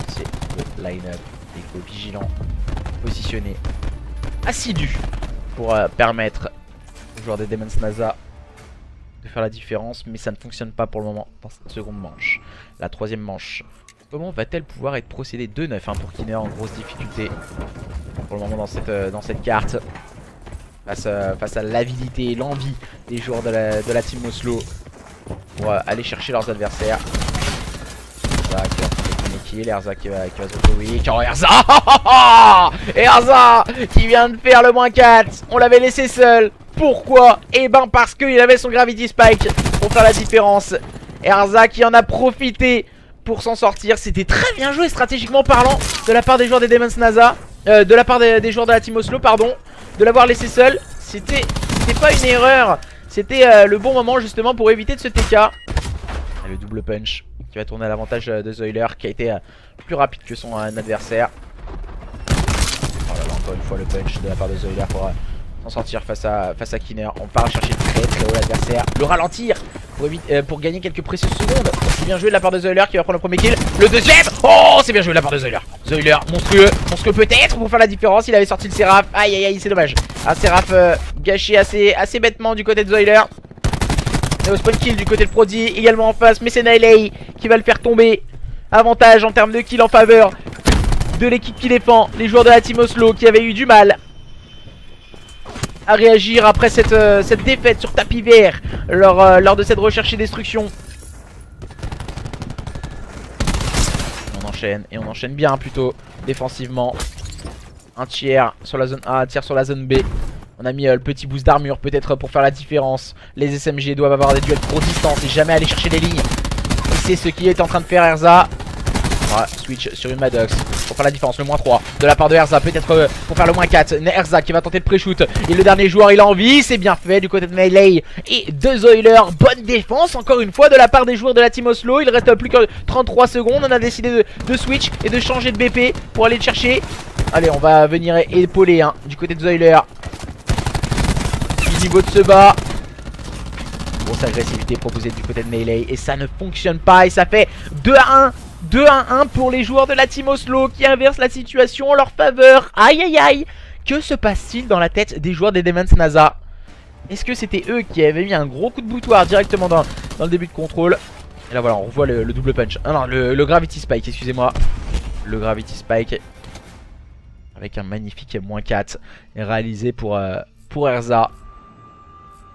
C'est le line-up, Echo vigilant, positionné, assidu pour permettre aux joueurs des Demon's NASA de faire la différence, mais ça ne fonctionne pas pour le moment dans cette seconde manche. La troisième manche, comment va-t-elle pouvoir être procédée 2-9 pour Kinner en grosse difficulté pour le moment dans cette carte face à l'avidité et l'envie des joueurs de la team Oslo pour aller chercher leurs adversaires. Erza qui va prendre le premier kill, Erza qui va se retrouver. Oh, Erza qui vient de faire le -4. On l'avait laissé seul. Pourquoi? Eh ben parce qu'il avait son Gravity Spike pour faire la différence. Erza qui en a profité pour s'en sortir. C'était très bien joué stratégiquement parlant de la part des joueurs des Demon's NASA. De la part des joueurs de la team Oslo, pardon. De l'avoir laissé seul. C'était pas une erreur. C'était le bon moment justement pour éviter de se TK. Et le double punch qui va tourner à l'avantage de Zoiler qui a été plus rapide que son adversaire. Oh là là, encore une fois le punch de la part de Zoiler pour s'en sortir face à Kinner. On part chercher très haut l'adversaire. Le ralentir pour gagner quelques précieuses secondes. C'est bien joué de la part de Zoiler qui va prendre le premier kill. Le deuxième. Oh, c'est bien joué de la part de Zoiler. Zoiler monstrueux peut-être pour faire la différence. Il avait sorti le Seraph. Aïe aïe aïe, c'est dommage. Un Seraph gâché assez bêtement du côté de Zoiler. Neo spawn kill du côté de Prodi également en face, mais c'est Nailey qui va le faire tomber. Avantage en termes de kill en faveur de l'équipe qui défend. Les joueurs de la team Oslo qui avaient eu du mal à réagir après cette défaite sur tapis vert lors de cette recherche et destruction. et on enchaîne bien plutôt défensivement. Un tiers sur la zone A, un tiers sur la zone B. On a mis le petit boost d'armure peut-être pour faire la différence. Les SMG doivent avoir des duels de courte distance et jamais aller chercher les lignes. Et c'est ce qui est en train de faire Erza. Voilà, switch sur une Maddox pour faire la différence, le moins 3 de la part de Erza, peut-être pour faire le moins 4. Erza qui va tenter le pré-shoot. Et le dernier joueur il a envie, c'est bien fait du côté de Melee et de Zoiler. Bonne défense encore une fois de la part des joueurs de la Team Oslo. Il reste plus que 33 secondes, on a décidé de switch et de changer de BP pour aller le chercher. Allez, on va venir épauler hein, du côté de Zoiler. Du niveau de ce bas. Grosse agressivité proposée du côté de Melee et ça ne fonctionne pas et ça fait 2-1. 2-1 pour les joueurs de la Team Oslo qui inversent la situation en leur faveur. Aïe aïe aïe. Que se passe-t-il dans la tête des joueurs des Demon's NASA? Est-ce que c'était eux qui avaient mis un gros coup de boutoir directement dans le début de contrôle? Et là voilà, on revoit le double punch. Ah non, le Gravity Spike, excusez-moi. Le Gravity Spike avec un magnifique moins 4 réalisé pour Erza.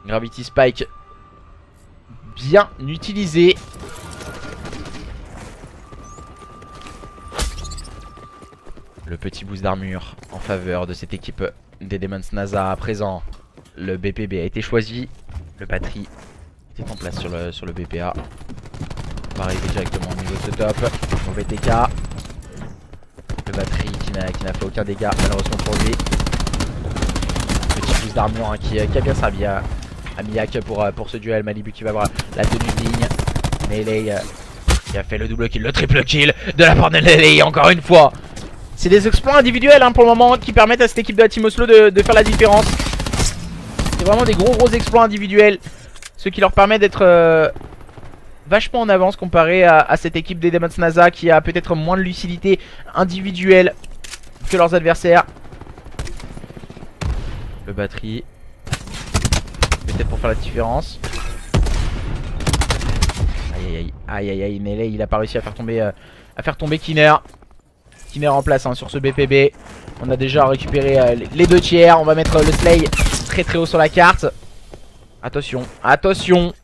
Gravity Spike bien utilisé. Le petit boost d'armure en faveur de cette équipe des Demon's NASA à présent. Le BPB a été choisi. Le batterie est en place sur le BPA. On va arriver directement au niveau de ce top. Mauvais TK. Le batterie qui n'a fait aucun dégât malheureusement pour lui. Petit boost d'armure hein, qui a bien servi à Miak pour ce duel. Malibu qui va avoir la tenue de ligne. Melee qui a fait le double kill, le triple kill de la part de Melee encore une fois. C'est des exploits individuels hein, pour le moment qui permettent à cette équipe de la Team Oslo de faire la différence. C'est vraiment des gros exploits individuels. Ce qui leur permet d'être vachement en avance comparé à cette équipe des Demon's NASA qui a peut-être moins de lucidité individuelle que leurs adversaires. Le batterie. Peut-être pour faire la différence. Aïe aïe aïe. Melee il a pas réussi à faire tomber Kinner. Kinner en place hein, sur ce BPB. On a déjà récupéré les 2 tiers. On va mettre le Slay très haut sur la carte. Attention, attention.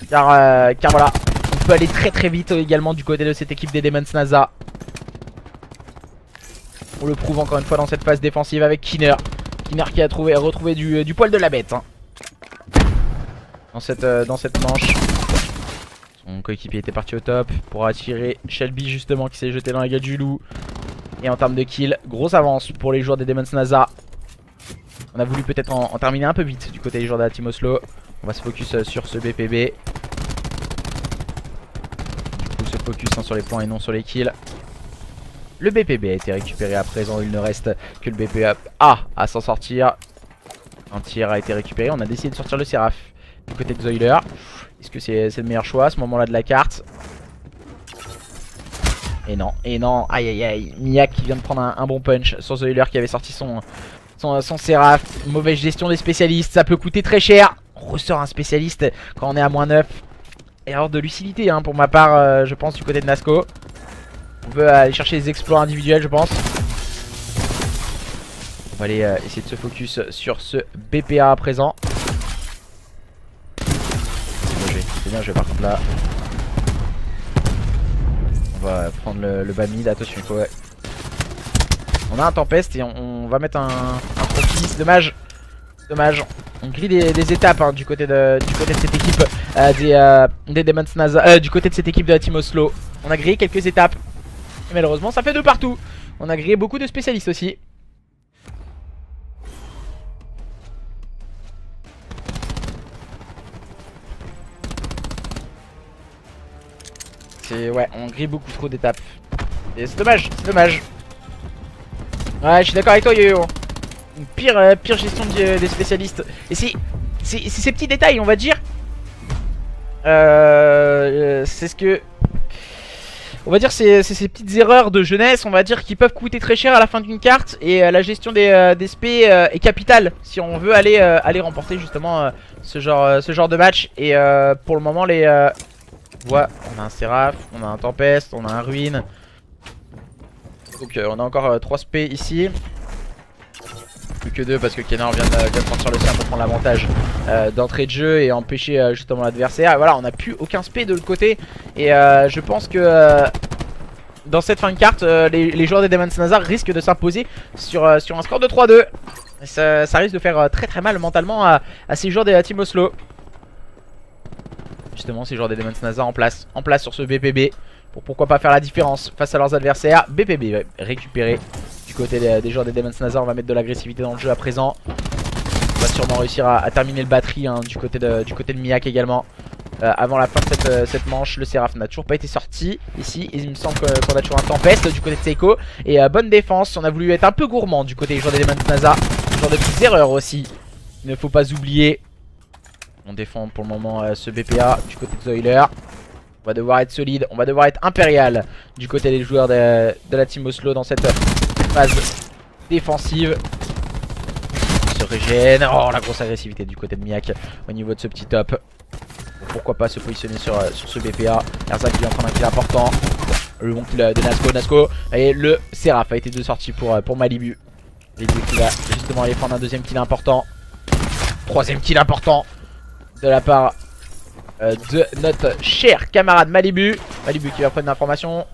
Car voilà, on peut aller très vite également du côté de cette équipe des Demon's NASA. On le prouve encore une fois dans cette phase défensive avec Kinner. Kinner qui a retrouvé du poil de la bête hein, dans cette manche. Son coéquipier était parti au top pour attirer Shelby justement qui s'est jeté dans la gueule du loup. Et en termes de kill, grosse avance pour les joueurs des Demon's NASA. On a voulu peut-être en terminer un peu vite du côté des joueurs de la Team Oslo. On va se focus sur ce BPB. Du coup se focus hein, sur les points et non sur les kills. Le BPB a été récupéré à présent, il ne reste que le BPA à s'en sortir. Un tir a été récupéré, on a décidé de sortir le Seraph du côté de Zoiler. Est-ce que c'est le meilleur choix à ce moment là de la carte? Et non, aïe aïe aïe. Miak qui vient de prendre un bon punch sur Zoiler qui avait sorti son Seraph. Mauvaise gestion des spécialistes, ça peut coûter très cher. On ressort un spécialiste quand on est à moins 9. Erreur de lucidité hein, pour ma part je pense du côté de Nasco. On peut aller chercher des exploits individuels je pense. On va aller essayer de se focus sur ce BPA à présent. C'est bien joué par contre là. On va prendre le bas mid, attention il faut... Ouais. On a un Tempest et on va mettre un profil, c'est dommage. On grille des étapes hein, du côté de cette équipe des Demon's NASA, du côté de cette équipe de la Team Oslo. On a grillé quelques étapes. Et malheureusement ça fait 2 partout. On a grillé beaucoup de spécialistes aussi. Ouais, on grille beaucoup trop d'étapes. Et c'est dommage, Ouais, je suis d'accord avec toi Yo-Yo. Une pire gestion des spécialistes. Et c'est ces petits détails, on va dire. C'est ce que... On va dire c'est ces petites erreurs de jeunesse, on va dire, qui peuvent coûter très cher à la fin d'une carte. Et la gestion des SP est capitale si on veut aller remporter justement ce genre de match. Et pour le moment voilà, on a un Seraph, on a un Tempest, on a un Ruine. Donc on a encore 3 SP ici. Plus que 2 parce que Kenner vient de sortir le sien pour prendre l'avantage d'entrée de jeu et empêcher justement l'adversaire. Et voilà, on n'a plus aucun SP de l'autre côté. Et je pense que dans cette fin de carte, les joueurs des Demon's Nazar risquent de s'imposer sur un score de 3-2. Ça risque de faire très mal mentalement à ces joueurs des Team Oslo. Justement, ces joueurs des Demon's Nazar en place sur ce BPB. Pour pourquoi pas faire la différence face à leurs adversaires. BPB récupéré du côté des joueurs des Demon's Nazar. On va mettre de l'agressivité dans le jeu à présent. On va sûrement réussir à terminer le batterie hein, du côté de Miak également. Avant la fin de cette manche, le Seraph n'a toujours pas été sorti ici. Et il me semble qu'on a toujours un Tempest du côté de Seiko. Et bonne défense, on a voulu être un peu gourmand du côté des joueurs des Demon's Nazar. Ce genre de petites erreurs aussi, il ne faut pas oublier. On défend pour le moment ce BPA du côté de Zoiler. On va devoir être solide, on va devoir être impérial du côté des joueurs de la Team Oslo dans cette phase défensive. On se régène. Oh, la grosse agressivité du côté de Miak au niveau de ce petit top. Bon, pourquoi pas se positionner sur ce BPA. Erza qui vient prendre un kill important. Le bon kill de Nasco. Et le Seraph a été de sortie pour Malibu. Malibu qui va justement aller prendre un deuxième kill important. Troisième kill important de la part de notre cher camarade Malibu. Malibu qui va prendre l'information.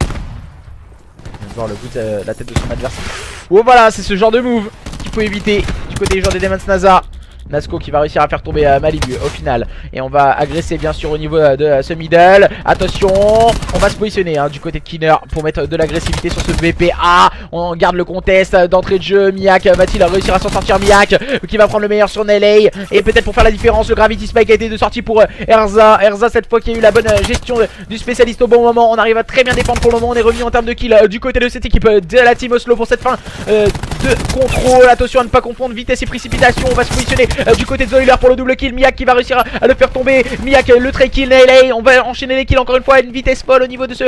On vient de voir le bout de la tête de son adversaire. Oh voilà, c'est ce genre de move qu'il faut éviter du côté des joueurs des Demon's Nazar. Nasco qui va réussir à faire tomber Malibu au final. Et on va agresser bien sûr au niveau de ce middle. Attention, on va se positionner hein, du côté de Kinner pour mettre de l'agressivité sur ce BPA. On garde le contest d'entrée de jeu. Miak va-t-il réussir à s'en sortir? Miak qui va prendre le meilleur sur Nelly. Et peut-être pour faire la différence, le Gravity Spike a été de sortie pour Erza. Erza cette fois qui a eu la bonne gestion du spécialiste au bon moment. On arrive à très bien défendre pour le moment. On est revenu en termes de kill du côté de cette équipe de la Team Oslo pour cette fin de contrôle. Attention à ne pas confondre vitesse et précipitation. On va se positionner du côté de Zoiler pour le double kill. Miak qui va réussir à le faire tomber. Miak le trait kill. Nelly, on va enchaîner les kills encore une fois à une vitesse folle au niveau de ce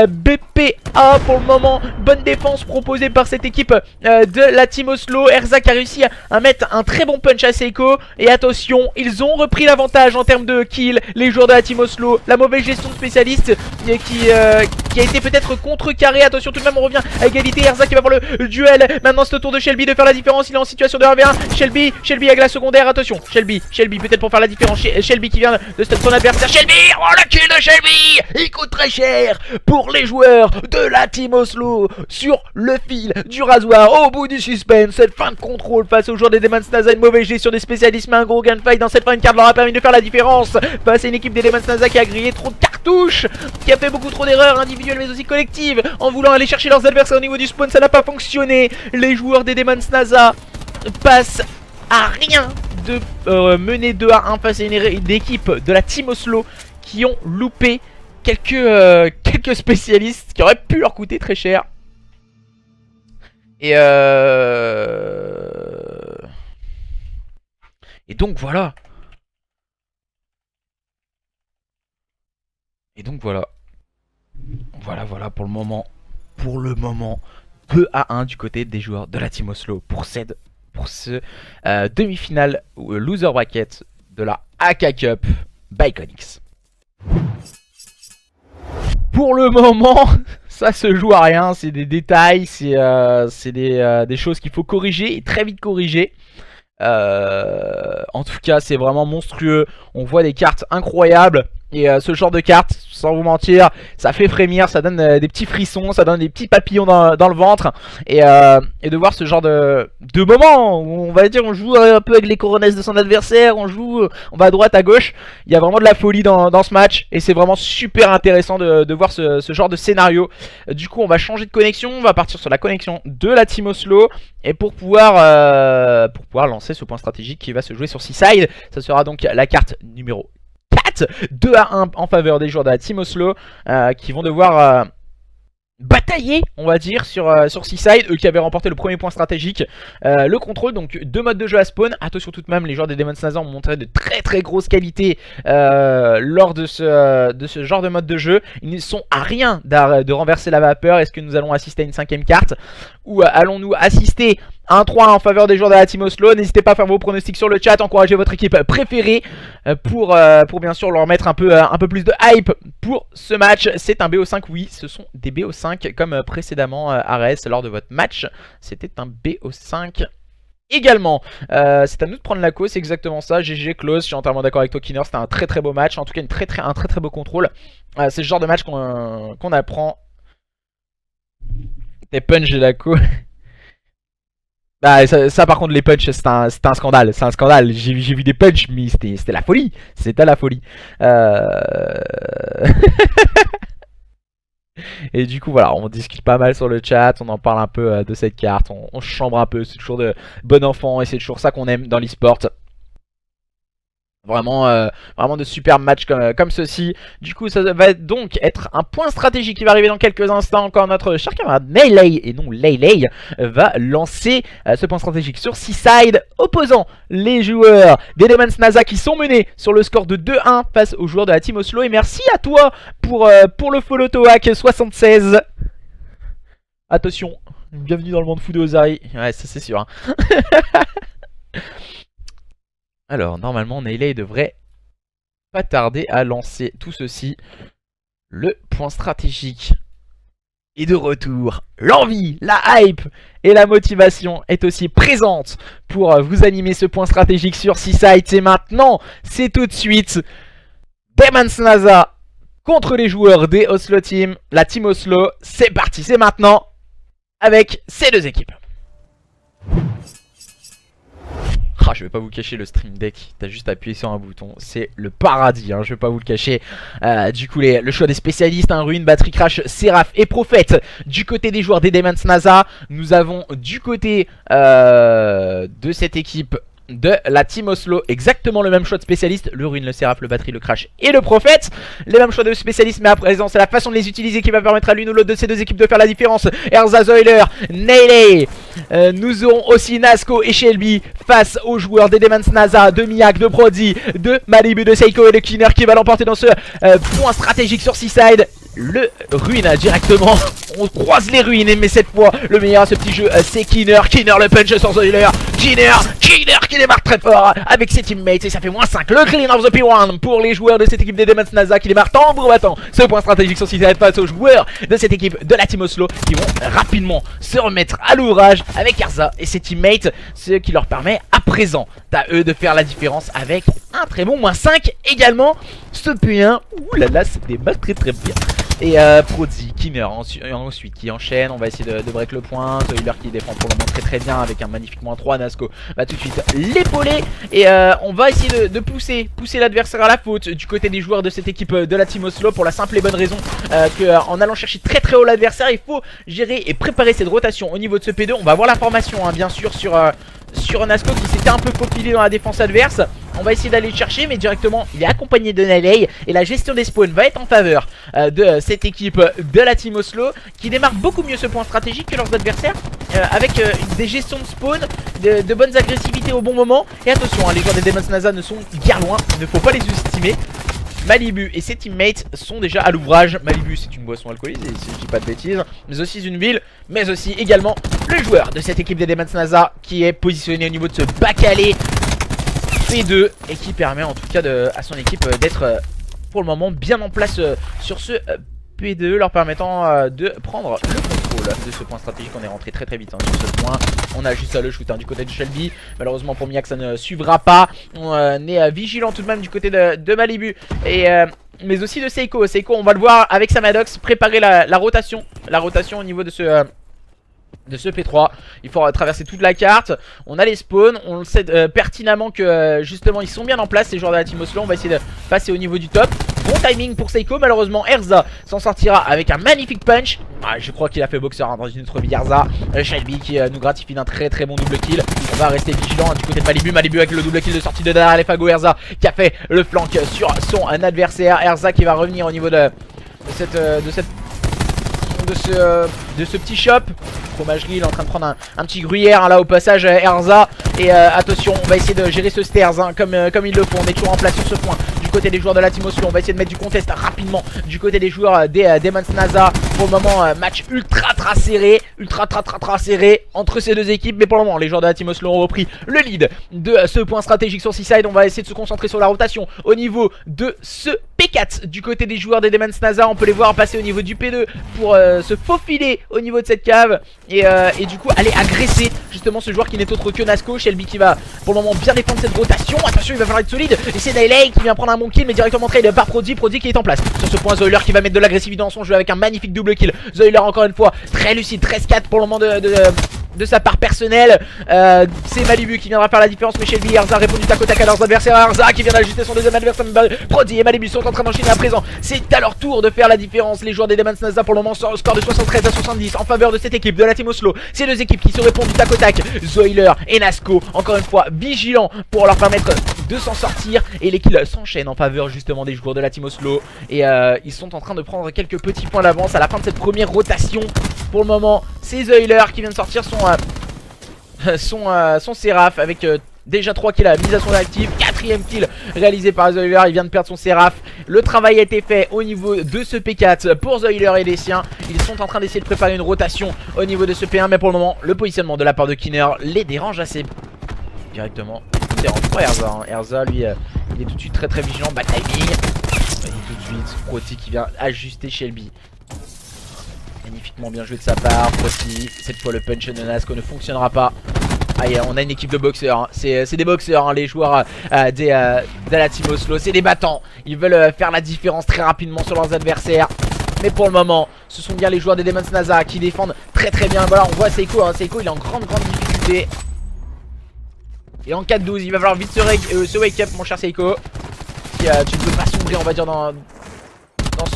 BPA pour le moment. Bonne défense proposée par cette équipe de la Team Oslo. Erza qui a réussi à mettre un très bon punch à Seiko. Et attention, ils ont repris l'avantage en termes de kills, les joueurs de la Team Oslo. La mauvaise gestion de spécialiste qui a été peut-être contrecarrée. Attention tout de même, on revient à égalité. Erza qui va voir le duel. Maintenant c'est au tour de Shelby de faire la différence. Il est en situation de 1v1. Shelby avec la secondaire. Attention, Shelby peut-être pour faire la différence. Shelby qui vient de son adversaire. Shelby, oh le kill de Shelby. Il coûte très cher pour les joueurs de la Team Oslo sur le fil du rasoir. Au bout du suspense, cette fin de contrôle face aux joueurs des Demon's Nazar. Une mauvaise gestion des spécialistes, mais un gros gunfight dans cette fin de carte leur a permis de faire la différence face à une équipe des Demon's Nazar qui a grillé trop de cartouches, qui a fait beaucoup trop d'erreurs individuelles mais aussi collectives en voulant aller chercher leurs adversaires au niveau du spawn. Ça n'a pas fonctionné. Les joueurs des Demon's Nazar passent à rien de mener 2-1 face à une équipe de la Team Oslo qui ont loupé quelques spécialistes qui auraient pu leur coûter très cher. Et donc voilà. Voilà pour le moment. 2-1 du côté des joueurs de la Team Oslo pour ce demi-finale loser bracket de la AK Cup by Iconics. Pour le moment, ça se joue à rien, c'est des détails, c'est des choses qu'il faut corriger et très vite corriger. En tout cas, c'est vraiment monstrueux. On voit des cartes incroyables. Et ce genre de cartes, sans vous mentir, ça fait frémir, ça donne des petits frissons, ça donne des petits papillons dans le ventre. Et de voir ce genre de moment où on va dire on joue un peu avec les coronesses de son adversaire, on va à droite, à gauche. Il y a vraiment de la folie dans ce match et c'est vraiment super intéressant de voir ce genre de scénario. Du coup on va changer de connexion, on va partir sur la connexion de la Team Oslo. Et pour pouvoir lancer ce point stratégique qui va se jouer sur Seaside, ça sera donc la carte numéro 4, 2-1 en faveur des joueurs de la Team Oslo qui vont devoir batailler, on va dire, sur Seaside, eux qui avaient remporté le premier point stratégique. Le contrôle, donc 2 modes de jeu à spawn. Attention tout de même, les joueurs des Demon's Nazar ont montré de très grosses qualités lors de ce genre de mode de jeu. Ils ne sont à rien de renverser la vapeur. Est-ce que nous allons assister à une 5ème carte ou allons-nous assister à un 3-1 en faveur des joueurs de la Team Oslo? N'hésitez pas à faire vos pronostics sur le chat, encouragez votre équipe préférée pour bien sûr leur mettre un peu plus de hype pour ce match. C'est un BO5, oui, ce sont des BO5 comme précédemment Ares lors de votre match. C'était un BO5 également. C'est à nous de prendre la cause, c'est exactement ça. GG close, je suis entièrement d'accord avec toi Kinner, c'était un très beau match, en tout cas un très beau contrôle. C'est le genre de match qu'on apprend Tes punch de la co. Bah ça, par contre les punchs c'est un scandale, c'est un scandale. J'ai vu des punchs mais c'était la folie, c'était la folie. Et du coup voilà, on discute pas mal sur le chat, on en parle un peu de cette carte, on chambre un peu, c'est toujours de bon enfant et c'est toujours ça qu'on aime dans l'e-sport. Vraiment, vraiment de super matchs comme ceci. Du coup ça va donc être un point stratégique qui va arriver dans quelques instants. Encore notre cher camarade Melee et non Leyley va lancer ce point stratégique sur Seaside, opposant les joueurs des Demons NASA qui sont menés sur le score de 2-1 face aux joueurs de la Team Oslo. Et merci à toi pour le follow Toak 76. Attention, bienvenue dans le monde fou de Ozari. Ouais, ça c'est sûr hein. Alors, normalement, Melee devrait pas tarder à lancer tout ceci. Le point stratégique est de retour. L'envie, la hype et la motivation est aussi présente pour vous animer ce point stratégique sur Seaside. C'est maintenant, c'est tout de suite. Demons NASA contre les joueurs des Oslo Team, la Team Oslo. C'est parti, c'est maintenant avec ces deux équipes. Ah, je vais pas vous cacher le Stream Deck, t'as juste appuyé sur un bouton, c'est le paradis, hein, je vais pas vous le cacher. Du coup le choix des spécialistes, hein, Ruine, Battery Crash, Seraph et Prophète. Du côté des joueurs des Demons NASA, nous avons du côté de cette équipe de la Team Oslo exactement le même choix de spécialistes, le Ruine, le Seraph, le Battery, le Crash et le Prophète. Les mêmes choix de spécialistes, mais à présent c'est la façon de les utiliser qui va permettre à l'une ou l'autre de ces deux équipes de faire la différence. Erza Zoiler, Neyley, nous aurons aussi Nasco et Shelby face aux joueurs des Demons NASA, de Miak, de Prodi, de Malibu, de Seiko et de Kinner qui va l'emporter dans ce point stratégique sur Seaside. Le Ruine directement, on croise les ruines, mais cette fois le meilleur à ce petit jeu c'est Kinner. Kinner le punch sur Zoiler, Kinner qui démarre très fort avec ses teammates et ça fait -5. Le clean of the P1 pour les joueurs de cette équipe des Demons NASA qui démarrent tambour battant ce point stratégique sur Seaside face aux joueurs de cette équipe de la Team Oslo qui vont rapidement se remettre à l'ouvrage avec Erza et ses teammates, ce qui leur permet à présent à eux de faire la différence avec un très bon -5 également. Ce P1, oulala, c'est des balles très bien. Et Prodi, Kinner ensuite qui enchaîne, on va essayer de break le point. Zoiler qui défend pour le moment très bien avec un magnifique -3. Nasco va tout de suite l'épauler. Et on va essayer de pousser l'adversaire à la faute du côté des joueurs de cette équipe de la Team Oslo pour la simple et bonne raison qu'en allant chercher très haut l'adversaire, il faut gérer et préparer cette rotation au niveau de ce P2. On va voir la formation hein, bien sûr sur Nasco qui s'était un peu faufilé dans la défense adverse. On va essayer d'aller le chercher mais directement il est accompagné de Neyley et la gestion des spawns va être en faveur de cette équipe de la Team Oslo qui démarre beaucoup mieux ce point stratégique que leurs adversaires avec des gestions de spawn, de bonnes agressivités au bon moment. Et attention hein, les joueurs des Demons NASA ne sont guère loin, il ne faut pas les sous-estimer. Malibu et ses teammates sont déjà à l'ouvrage. Malibu c'est une boisson alcoolisée si je dis pas de bêtises, mais aussi une ville, mais aussi également le joueur de cette équipe des Demons NASA qui est positionné au niveau de ce bac-allé P2 et qui permet en tout cas à son équipe d'être pour le moment bien en place sur ce P2, leur permettant de prendre le contrôle de ce point stratégique. On est rentré très vite hein, sur ce point. On a juste le shoot hein, du côté de Shelby. Malheureusement pour Miak ça ne suivra pas. On est vigilant tout de même du côté de Malibu et mais aussi de Seiko. Seiko on va le voir avec sa Maddox préparer la rotation au niveau de ce P3. Il faut traverser toute la carte. On a les spawns, on le sait pertinemment que justement ils sont bien en place ces joueurs de la Team Oslo. On va essayer de passer au niveau du top. Bon timing pour Seiko, malheureusement Erza s'en sortira avec un magnifique punch. Je crois qu'il a fait boxeur hein, dans une autre vie Erza. Shelby qui nous gratifie d'un très bon double kill. On va rester vigilant hein, du côté de Malibu. Malibu avec le double kill de sortie de derrière les fagots. Erza qui a fait le flank sur son adversaire. Erza qui va revenir au niveau de ce petit shop. Fromagerie, il est en train de prendre un petit gruyère hein, là au passage Erza. Et attention, on va essayer de gérer ce stairs hein, comme il le faut. On est toujours en place sur ce point. Du côté des joueurs de la Team Oslo, on va essayer de mettre du contest rapidement. Du côté des joueurs des Demons NASA, pour le moment match ultra serré, serré entre ces deux équipes. Mais pour le moment les joueurs de la Team Oslo ont repris le lead de ce point stratégique sur Seaside. On va essayer de se concentrer sur la rotation au niveau de ce P4 du côté des joueurs des Demons NASA. On peut les voir passer au niveau du P2 pour se faufiler au niveau de cette cave et du coup aller agresser justement ce joueur qui n'est autre que Nasco. Shelby qui va pour le moment bien défendre cette rotation. Attention, il va falloir être solide. Et c'est Neyley qui vient prendre un bon kill mais directement trade par Prodi qui est en place. Sur ce point Zoiler qui va mettre de l'agressivité dans son jeu avec un magnifique double double kill. Zoiler encore une fois, très lucide, 13-4 pour le moment de sa part personnelle. C'est Malibu qui viendra faire la différence, mais Shelby et Erza répondent du tac au tac à leurs adversaires. Erza qui vient d'ajuster son deuxième adversaire. Prodi et Malibu sont en train d'enchaîner à présent. C'est à leur tour de faire la différence. Les joueurs des Demons NASA pour le moment score de 73 à 70 en faveur de cette équipe de la Team Oslo. Ces deux équipes qui se répondent du tac au tac. Zoiler et Nasco encore une fois vigilants pour leur permettre de s'en sortir, et les kills s'enchaînent en faveur justement des joueurs de la Team Oslo, et ils sont en train de prendre quelques petits points d'avance à la fin de cette première rotation. Pour le moment c'est Zoiler qui vient de sortir son Seraph avec déjà 3 kills à mise à son actif, 4ème kill réalisé par Zoiler. Il vient de perdre son Seraph. Le travail a été fait au niveau de ce P4 pour Zoiler et les siens. Ils sont en train d'essayer de préparer une rotation au niveau de ce P1, mais pour le moment le positionnement de la part de Kinner les dérange assez directement. Dérange pas Erza, hein. Erza lui il est tout de suite très vigilant. Bad timing. Tout de suite Proti qui vient ajuster Shelby. Magnifiquement bien joué de sa part. Proti, cette fois le punch de Nasco ne fonctionnera pas. Aïe, on a une équipe de boxeurs, hein. C'est des boxeurs, hein, les joueurs de la Team Oslo. C'est des battants. Ils veulent faire la différence très rapidement sur leurs adversaires. Mais pour le moment, ce sont bien les joueurs des Demons NASA qui défendent très bien. Voilà, on voit Seiko, hein. Seiko il est en grande difficulté. Et en 4-12, il va falloir vite se wake up mon cher Seiko. Si, tu ne peux pas sombrer on va dire dans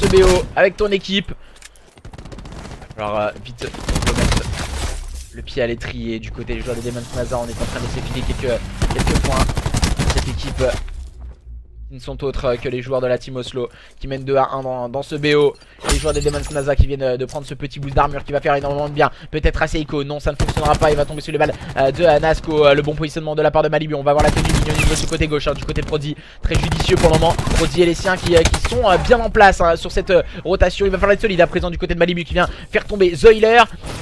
ce BO avec ton équipe. Alors vite remettre le pied à l'étrier du côté des joueurs des Demons NASA. On est en train de s'effiler quelques points. Cette équipe qui ne sont autres que les joueurs de la Team Oslo qui mènent 2-1 dans ce BO. Les joueurs des Demons NASA qui viennent de prendre ce petit boost d'armure qui va faire énormément de bien. Peut-être à Seiko, non ça ne fonctionnera pas. Il va tomber sur les balles de Nasco. Le bon positionnement de la part de Malibu. On va voir la tenue au niveau de ce côté gauche, hein, du côté de Prodi. Très judicieux pour le moment. Prodi et les siens qui sont bien en place, hein, sur cette rotation. Il va falloir être solide à présent du côté de Malibu qui vient faire tomber Zoiler.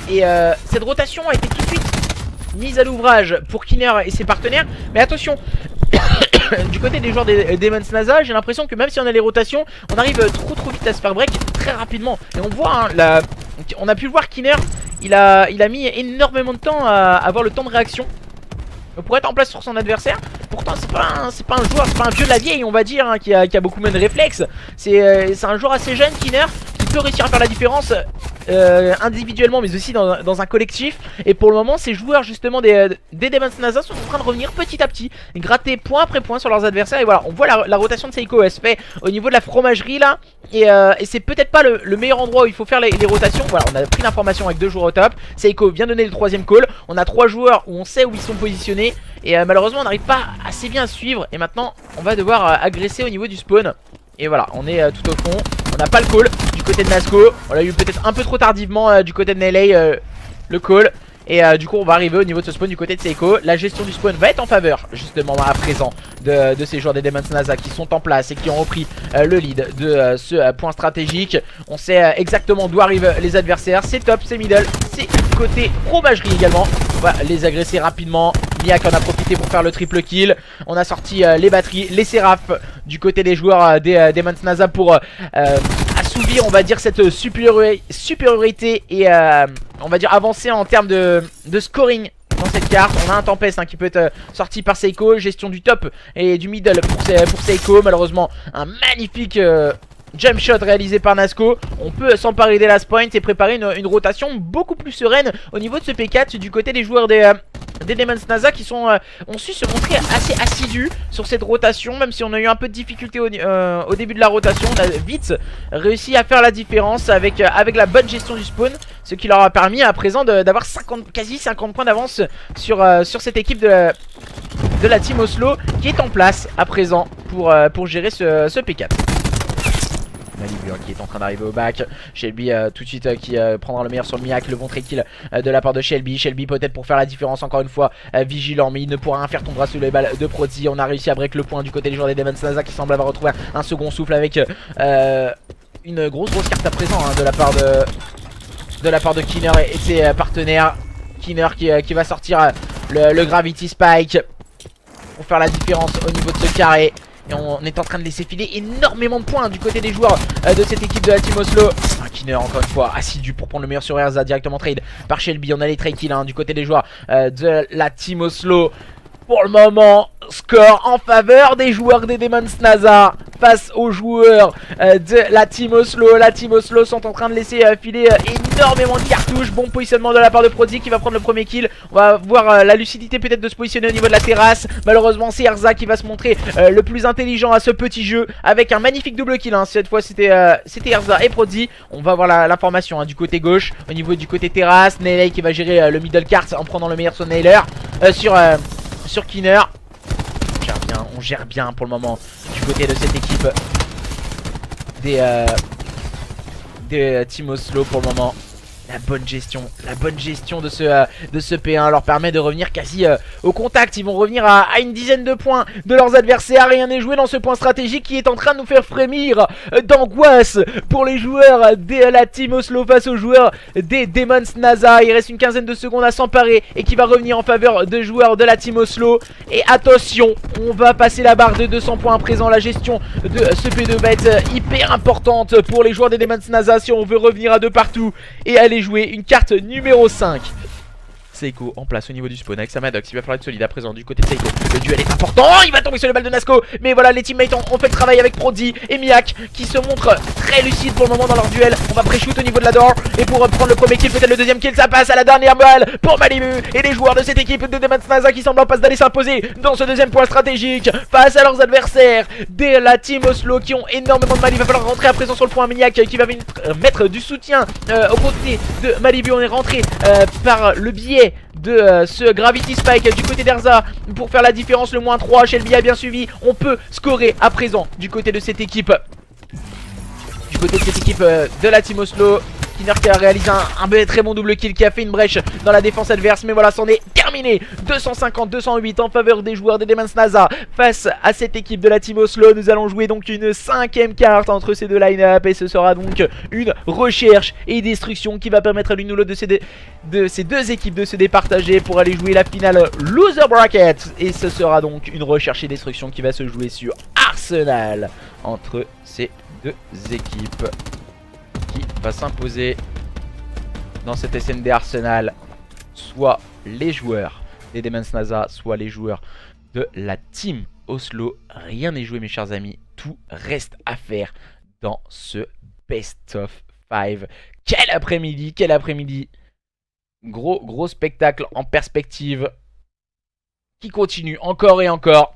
Et cette rotation a été tout de suite mise à l'ouvrage pour Kinner et ses partenaires. Mais attention, du côté des joueurs des Demons NASA, j'ai l'impression que même si on a les rotations, on arrive trop vite à se faire break très rapidement. Et on voit, hein, on a pu le voir, Kinner, il a mis énormément de temps à avoir le temps de réaction pour être en place sur son adversaire. Pourtant c'est pas un joueur, c'est pas un vieux de la vieille on va dire, hein, qui a beaucoup moins de réflexes. C'est un joueur assez jeune, Kinner, qui peut réussir à faire la différence individuellement mais aussi dans un collectif. Et pour le moment ces joueurs justement des Demons NASA sont en train de revenir petit à petit, gratter point après point sur leurs adversaires. Et voilà, on voit la rotation de Seiko, elle se fait au niveau de la fromagerie là. Et c'est peut-être pas le meilleur endroit où il faut faire les rotations. Voilà, on a pris l'information avec 2 joueurs au top. Seiko vient donner le 3ème call. On a 3 joueurs où on sait où ils sont positionnés. Et malheureusement on n'arrive pas assez bien à suivre. Et maintenant on va devoir agresser au niveau du spawn. Et voilà, on est tout au fond. On n'a pas le call du côté de Nasco. On l'a eu peut-être un peu trop tardivement du côté de Neley, le call. Et du coup on va arriver au niveau de ce spawn du côté de Seiko. La gestion du spawn va être en faveur justement à présent de ces joueurs des Demons NASA qui sont en place et qui ont repris le lead de ce point stratégique. On sait exactement d'où arrivent les adversaires. C'est top, c'est middle, c'est côté fromagerie également. On va les agresser rapidement. Miak en a profité pour faire le triple kill. On a sorti les batteries, les Seraph du côté des joueurs des Demons NASA pour assouvir on va dire cette supériorité et on va dire avancer en termes de scoring dans cette carte. On a un Tempest, hein, qui peut être sorti par Seiko. Gestion du top et du middle pour Seiko. Malheureusement un magnifique jump shot réalisé par Nasco. On peut s'emparer des last points et préparer une rotation beaucoup plus sereine au niveau de ce P4 du côté des joueurs des Demons NASA qui ont su se montrer assez assidus sur cette rotation. Même si on a eu un peu de difficulté au début de la rotation, on a vite réussi à faire la différence avec la bonne gestion du spawn, ce qui leur a permis à présent d'avoir quasi 50 points d'avance sur cette équipe de la Team Oslo qui est en place à présent pour gérer ce P4. Malibu, qui est en train d'arriver au back. Shelby tout de suite qui prendra le meilleur sur le Miak. Le bon trade kill de la part de Shelby. Shelby peut-être pour faire la différence encore une fois vigilant, mais il ne pourra rien faire tomber sur les balles de Prodi. On a réussi à break le point du côté des joueurs des Demons NASA qui semblent avoir retrouvé un second souffle avec une grosse carte à présent, hein, de la part de Kinner et ses partenaires. Kinner qui va sortir le Gravity Spike pour faire la différence au niveau de ce carré. Et on est en train de laisser filer énormément de points du côté des joueurs de cette équipe de la Team Oslo. Kinner encore une fois assidu pour prendre le meilleur sur Erza, directement trade par Shelby. On a les trade kills, hein, du côté des joueurs de la Team Oslo. Pour le moment, score en faveur des joueurs des Demons NASA. face aux joueurs de la team Oslo. La team Oslo sont en train de laisser filer énormément de cartouches. Bon positionnement de la part de Prodi qui va prendre le premier kill. On va voir la lucidité peut-être de se positionner au niveau de la terrasse. Malheureusement c'est Erza qui va se montrer le plus intelligent à ce petit jeu avec un magnifique double kill. Cette fois c'était Erza et Prodi. On va voir l'information du côté gauche. Au niveau du côté terrasse, Neley qui va gérer le middle cart en prenant le meilleur son nailer sur Kinner. On gère bien pour le moment du côté de cette équipe des Team Oslo pour le moment. La bonne gestion de ce P1 leur permet de revenir quasi au contact. Ils vont revenir à une dizaine de points de leurs adversaires. Rien n'est joué dans ce point stratégique qui est en train de nous faire frémir d'angoisse pour les joueurs de la team Oslo face aux joueurs des Demons NASA. Il reste une quinzaine de secondes à s'emparer et qui va revenir en faveur de joueurs de la team Oslo. Et attention, on va passer la barre de 200 points à présent. La gestion de ce P2 va être hyper importante pour les joueurs des Demons NASA si on veut revenir à deux partout et aller jouer une carte numéro 5. Seiko en place au niveau du spawn avec sa Maddox. Il va falloir être solide à présent du côté de Seiko. Le duel est important. Il va tomber sur le bal de Nasco. Mais voilà, les teammates ont fait le travail avec Prodi et Miak qui se montrent très lucides pour le moment dans leur duel. On va pré-shoot au niveau de la door. Et pour prendre le premier kill, peut-être le deuxième kill, ça passe à la dernière balle pour Malibu. Et les joueurs de cette équipe de Demons NASA qui semblent en passe d'aller s'imposer dans ce deuxième point stratégique face à leurs adversaires de la team Oslo qui ont énormément de mal. Il va falloir rentrer à présent sur le point. Miak qui va mettre du soutien au côté de Malibu. On est rentré par le biais de ce Gravity Spike du côté d'Erza pour faire la différence. Le moins 3, Shelby a bien suivi. On peut scorer à présent du côté de cette équipe de la team Oslo. Kinner qui a réalisé un très bon double kill qui a fait une brèche dans la défense adverse. Mais voilà, c'en est terminé. 250-208 en faveur des joueurs des Demons NASA face à cette équipe de la team Oslo. Nous allons jouer donc une 5ème carte entre ces deux line-up. Et ce sera donc une recherche et destruction qui va permettre à l'une ou l'autre de ces deux équipes de se départager pour aller jouer la finale Loser Bracket. Et ce sera donc une recherche et destruction qui va se jouer sur Arsenal entre ces deux équipes. Qui va s'imposer dans cette SND Arsenal, soit les joueurs des Demons NASA, soit les joueurs de la team Oslo. Rien n'est joué mes chers amis, tout reste à faire dans ce best of 5. Quel après-midi. Gros spectacle en perspective qui continue encore et encore.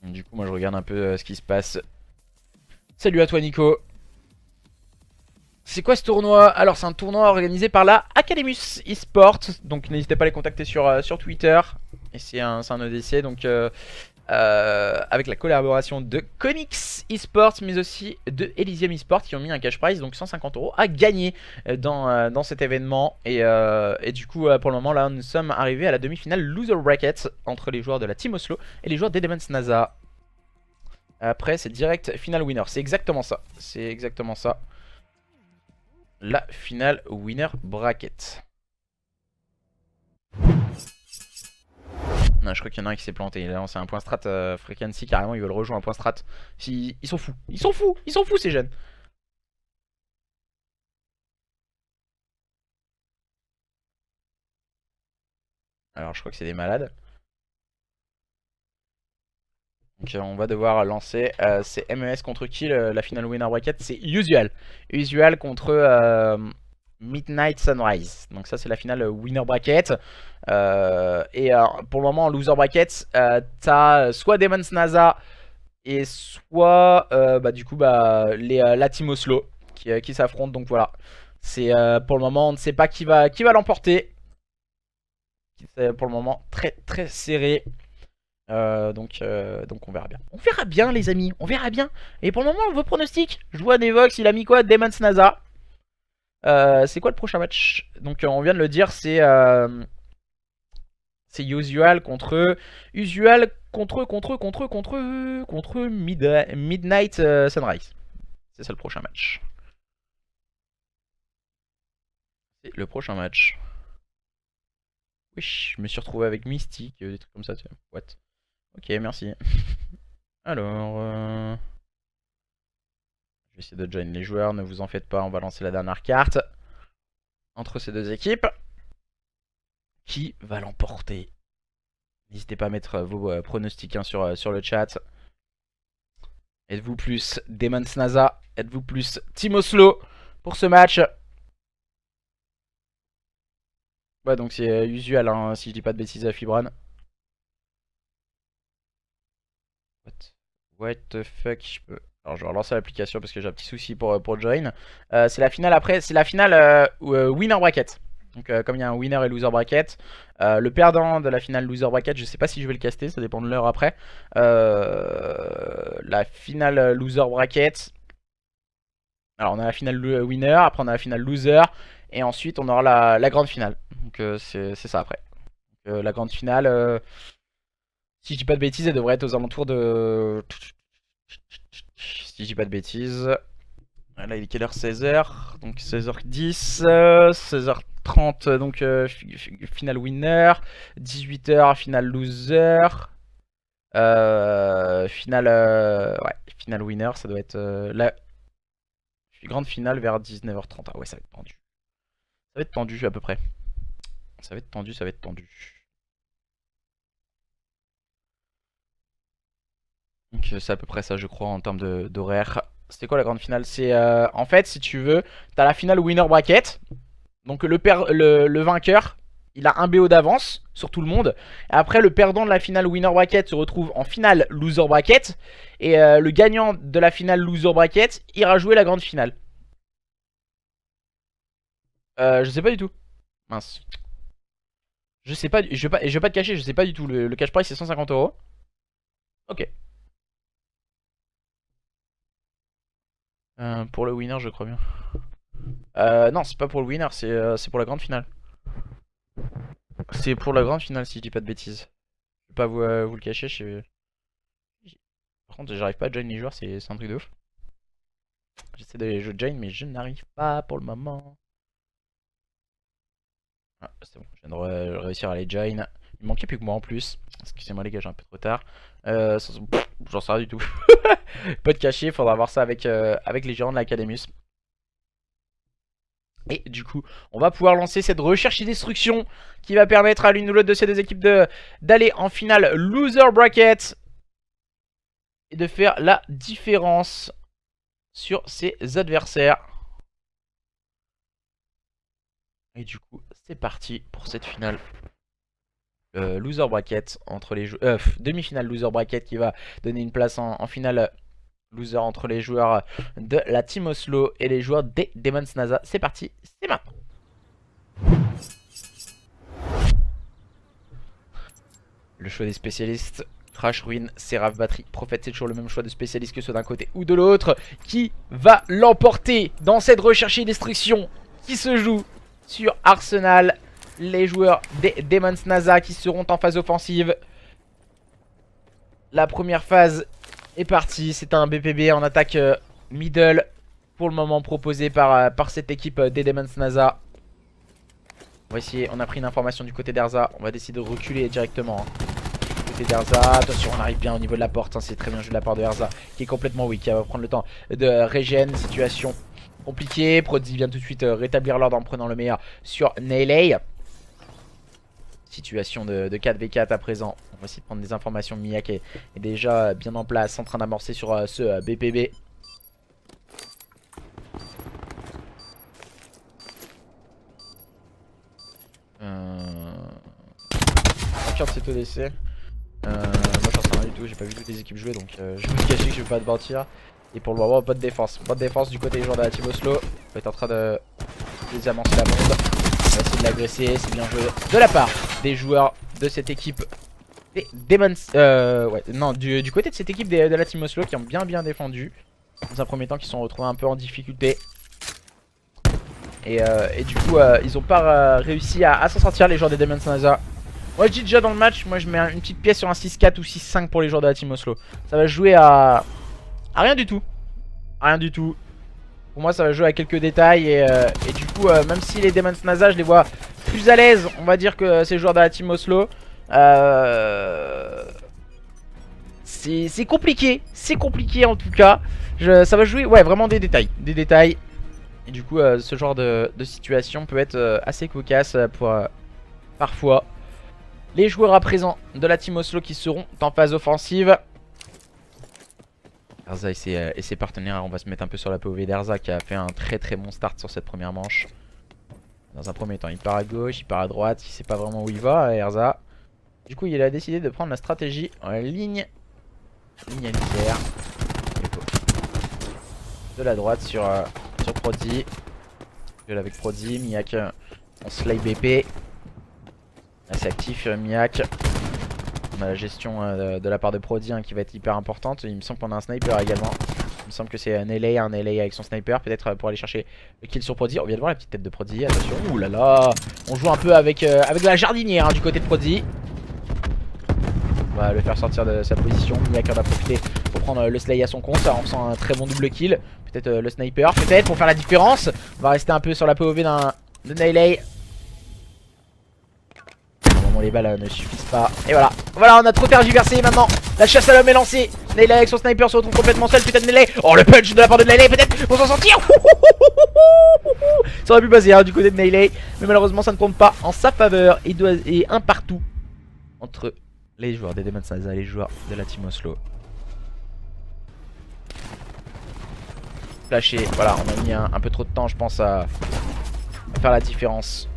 Du coup moi je regarde un peu ce qui se passe. Salut à toi Nico. C'est quoi ce tournoi? Alors c'est un tournoi organisé par la Academus eSport. Donc n'hésitez pas à les contacter sur Twitter. Et c'est un EDC donc avec la collaboration de Konix eSports mais aussi de Elysium eSports qui ont mis un cash prize, donc 150 € à gagner dans cet événement. Et du coup pour le moment là nous sommes arrivés à la demi-finale Loser Bracket entre les joueurs de la Team Oslo et les joueurs des Demons NASA. Après c'est direct final winner, c'est exactement ça. La finale winner bracket. Non, je crois qu'il y en a un qui s'est planté. Il a lancé un point strat frequency carrément. Ils veulent rejoindre un point strat. Ils sont fous. Ils sont fous ces jeunes. Alors je crois que c'est des malades. Donc on va devoir lancer. C'est MES contre qui la finale winner bracket? C'est Usual. Usual contre Midnight Sunrise. Donc ça c'est la finale winner bracket. Pour le moment en loser bracket t'as soit Demons NASA et soit du coup la team Oslo qui s'affrontent. Donc voilà, c'est pour le moment on ne sait pas qui va l'emporter. C'est pour le moment très serré. Donc on verra bien. On verra bien les amis, on verra bien. Et pour le moment vos pronostics. Je vois Nevox, il a mis quoi? Demons NASA. C'est quoi le prochain match? Donc on vient de le dire, c'est Usual contre Midnight Sunrise. C'est ça le prochain match. C'est le prochain match. Oui, je me suis retrouvé avec Mystique, des trucs comme ça. What? Ok, merci. Alors, je vais essayer de join les joueurs, ne vous en faites pas, on va lancer la dernière carte entre ces deux équipes. qui va l'emporter? N'hésitez pas à mettre vos pronostics hein, sur le chat. Êtes-vous plus Demon Snaza? Êtes-vous plus Team Oslo pour ce match? Ouais, donc c'est usual hein, si je dis pas de bêtises à Fibran. What the fuck, je peux... Alors je vais relancer l'application parce que j'ai un petit souci pour join. C'est la finale après, c'est la finale winner bracket. Donc comme il y a un winner et loser bracket, le perdant de la finale loser bracket, je sais pas si je vais le caster, ça dépend de l'heure après. La finale loser bracket. Alors on a la finale winner, après on a la finale loser, et ensuite on aura la grande finale. Donc c'est ça après. La grande finale, si je dis pas de bêtises, elle devrait être aux alentours de... Si je dis pas de bêtises... Là il est quelle heure? 16h, donc 16h10, 16h30 donc finale winner, 18h finale loser, finale ouais, finale winner, ça doit être la grande finale vers 19h30. Ah ouais, ça va être tendu. Ça va être tendu à peu près. Ça va être tendu, ça va être tendu. Donc c'est à peu près ça je crois en termes d'horaire. C'était quoi la grande finale? C'est en fait si tu veux, t'as la finale winner bracket. Donc le vainqueur, il a un BO d'avance sur tout le monde. Et après le perdant de la finale winner bracket se retrouve en finale loser bracket. Et le gagnant de la finale loser bracket ira jouer la grande finale. Je sais pas du tout. Mince. Je sais pas, je vais pas te cacher, je sais pas du tout. Le cash price c'est 150 euros. Ok. Pour le winner je crois bien. Non c'est pas pour le winner, c'est pour la grande finale. C'est pour la grande finale si je dis pas de bêtises. Je vais pas vous le cacher. Par contre j'arrive pas à join les joueurs, c'est un truc de ouf. J'essaie de les join mais je n'arrive pas pour le moment. Ah, c'est bon, je viens de réussir à les join. Il manquait plus que moi en plus. Excusez-moi les gars, j'ai un peu trop tard. J'en sais rien du tout. Pas de cacher, faudra voir ça avec les gérants de l'Academus. Et du coup, on va pouvoir lancer cette recherche et destruction qui va permettre à l'une ou l'autre de ces deux équipes d'aller en finale loser bracket et de faire la différence sur ses adversaires. Et du coup, c'est parti pour cette finale loser bracket entre les joueurs, demi-finale loser bracket qui va donner une place en finale loser entre les joueurs de la Team Oslo et les joueurs des Demon Snaza. C'est parti, c'est maintenant. Le choix des spécialistes. Crash, Ruin, Seraph, Batterie, Prophète, c'est toujours le même choix de spécialiste que ce d'un côté ou de l'autre. Qui va l'emporter dans cette recherche et destruction qui se joue sur Arsenal? Les joueurs des Demon Snaza qui seront en phase offensive. La première phase est partie. C'est un BPB en attaque middle pour le moment proposé par cette équipe des Demon Snaza. On va essayer, on a pris une information du côté d'Erza. On va décider de reculer directement. Du côté d'Erza, attention, on arrive bien au niveau de la porte. Hein, c'est très bien joué de la part de Erza qui est complètement weak. Qui va prendre le temps de régène. Situation compliquée. Prodigy vient tout de suite rétablir l'ordre en prenant le meilleur sur Naylay. Situation de 4v4 à présent. On va essayer de prendre des informations. Miak est déjà bien en place, en train d'amorcer sur ce BPB. Carte c'est ODC. Moi j'en sais rien du tout, j'ai pas vu toutes les équipes jouer donc je vais vous cacher que je vais pas te mentir. Et pour le moment, pas de défense. Pas de défense du côté des joueurs de la Team Oslo. On va être en train de désamorcer la bombe. On va essayer de l'agresser, c'est bien joué de la part des joueurs de cette équipe des Demons. Ouais, non, du côté de cette équipe de la Team Oslo qui ont bien défendu. Dans un premier temps, qui se sont retrouvés un peu en difficulté. Et du coup, ils ont pas réussi à s'en sortir, les joueurs des Demon Snaza. Moi, je dis déjà dans le match, moi je mets une petite pièce sur un 6-4 ou 6-5 pour les joueurs de la Team Oslo. Ça va jouer à rien du tout. Rien du tout. Pour moi, ça va jouer à quelques détails. Et du coup, même si les Demon Snaza, je les vois plus à l'aise, on va dire que ces joueurs de la Team Oslo. C'est compliqué. C'est compliqué en tout cas. Ça va jouer, ouais, vraiment des détails. Des détails. Et du coup, ce genre de situation peut être assez cocasse pour parfois. Les joueurs à présent de la team Oslo qui seront en phase offensive. Erza et ses partenaires, on va se mettre un peu sur la POV d'Erza qui a fait un très très bon start sur cette première manche. Dans un premier temps, il part à gauche, il part à droite, il sait pas vraiment où il va, Erza. Du coup, il a décidé de prendre la stratégie en ligne lisière. De la droite sur Prodi. Duel avec Prodi, Miak en slay BP. Assez actif, Miak. On a la gestion de la part de Prodi qui va être hyper importante. Il me semble qu'on a un sniper également. Il me semble que c'est un LA avec son sniper. Peut-être pour aller chercher le kill sur Prodi. On vient de voir la petite tête de Prodi. Attention. Ouh là là. On joue un peu avec la jardinière du côté de Prodi. On va le faire sortir de sa position. Miak en a profité pour prendre le slay à son compte en faisant un très bon double kill. Peut-être le sniper, peut-être pour faire la différence. On va rester un peu sur la POV de Naylay. Les balles ne suffisent pas. Et voilà. Voilà, on a trop tergiversé maintenant. La chasse à l'homme est lancée. Naylay avec son sniper se retrouve complètement seul. Putain de Naylay. Oh, le punch de la part de Naylay, peut-être pour s'en sortir. Ça aurait pu passer du côté de Naylay. Mais malheureusement, ça ne compte pas en sa faveur. Et un partout entre les joueurs des Demon's Naza et les joueurs de la team Oslo. Flashé. Voilà, on a mis un peu trop de temps, je pense, à faire la différence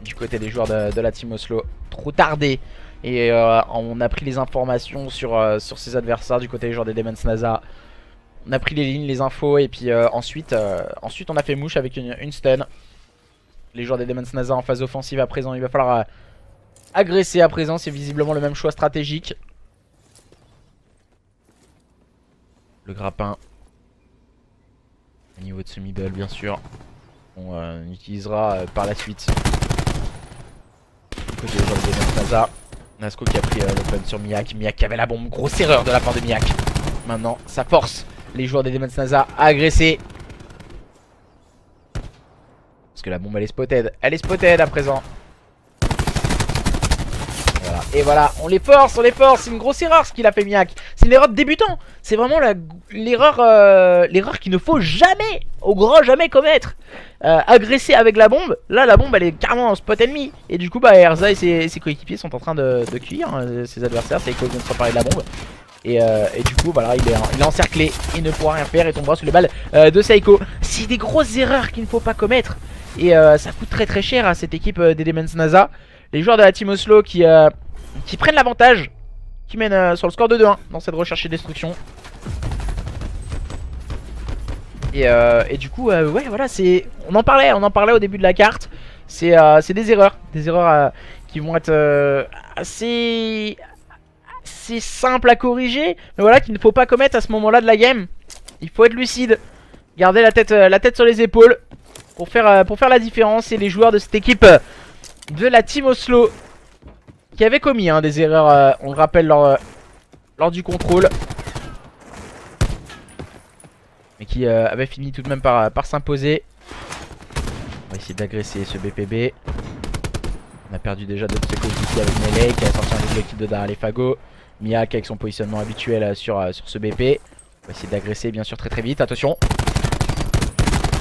du côté des joueurs de la team Oslo. Trop tardé. Et on a pris les informations sur ses adversaires du côté des joueurs des Demon's Naza. On a pris les lignes, les infos. Et puis ensuite on a fait mouche avec une stun. Les joueurs des Demon's Naza en phase offensive à présent. Il va falloir agresser à présent. C'est visiblement le même choix stratégique. Le grappin au niveau de ce middle, bien sûr. On utilisera par la suite. Du côté des joueurs des Demon's Naza. Nasco qui a pris l'open sur Miak. Miak qui avait la bombe. Grosse erreur de la part de Miak. Maintenant, ça force les joueurs des Demon's Naza à agresser. Parce que la bombe elle est spotted. Elle est spotted à présent. Voilà. Et voilà, on les force, c'est une grosse erreur ce qu'il a fait Miak. C'est une erreur de débutant. C'est vraiment l'erreur qu'il ne faut jamais, au grand jamais commettre. Agresser avec la bombe. Là la bombe elle est carrément en spot ennemi. Et du coup bah Erza et ses coéquipiers sont en train de cuire ses adversaires. C'est Echo qui vient de se préparer de la bombe. Et du coup voilà il est encerclé. Il ne pourra rien faire et tombera sous les balles de Seiko. C'est des grosses erreurs qu'il ne faut pas commettre. Et ça coûte très très cher à cette équipe des Demon's Naza. Les joueurs de la team Oslo qui prennent l'avantage. Qui mènent sur le score de 2-1 dans cette recherche et destruction. Et du coup ouais voilà, on en parlait au début de la carte. C'est des erreurs qui vont être assez simples à corriger, mais voilà, qu'il ne faut pas commettre à ce moment là de la game. Il faut être lucide, garder la tête sur les épaules pour faire la différence. Et les joueurs de cette équipe de la team Oslo qui avaient commis des erreurs, on le rappelle, lors du contrôle, mais qui avait fini tout de même par s'imposer. On va essayer d'agresser ce BPB. On a perdu déjà d'autres coéquipiers avec Naylay qui a sorti un double kill de derrière les fagots. Miak avec son positionnement habituel sur ce BP. On va essayer d'agresser bien sûr très très vite. Attention.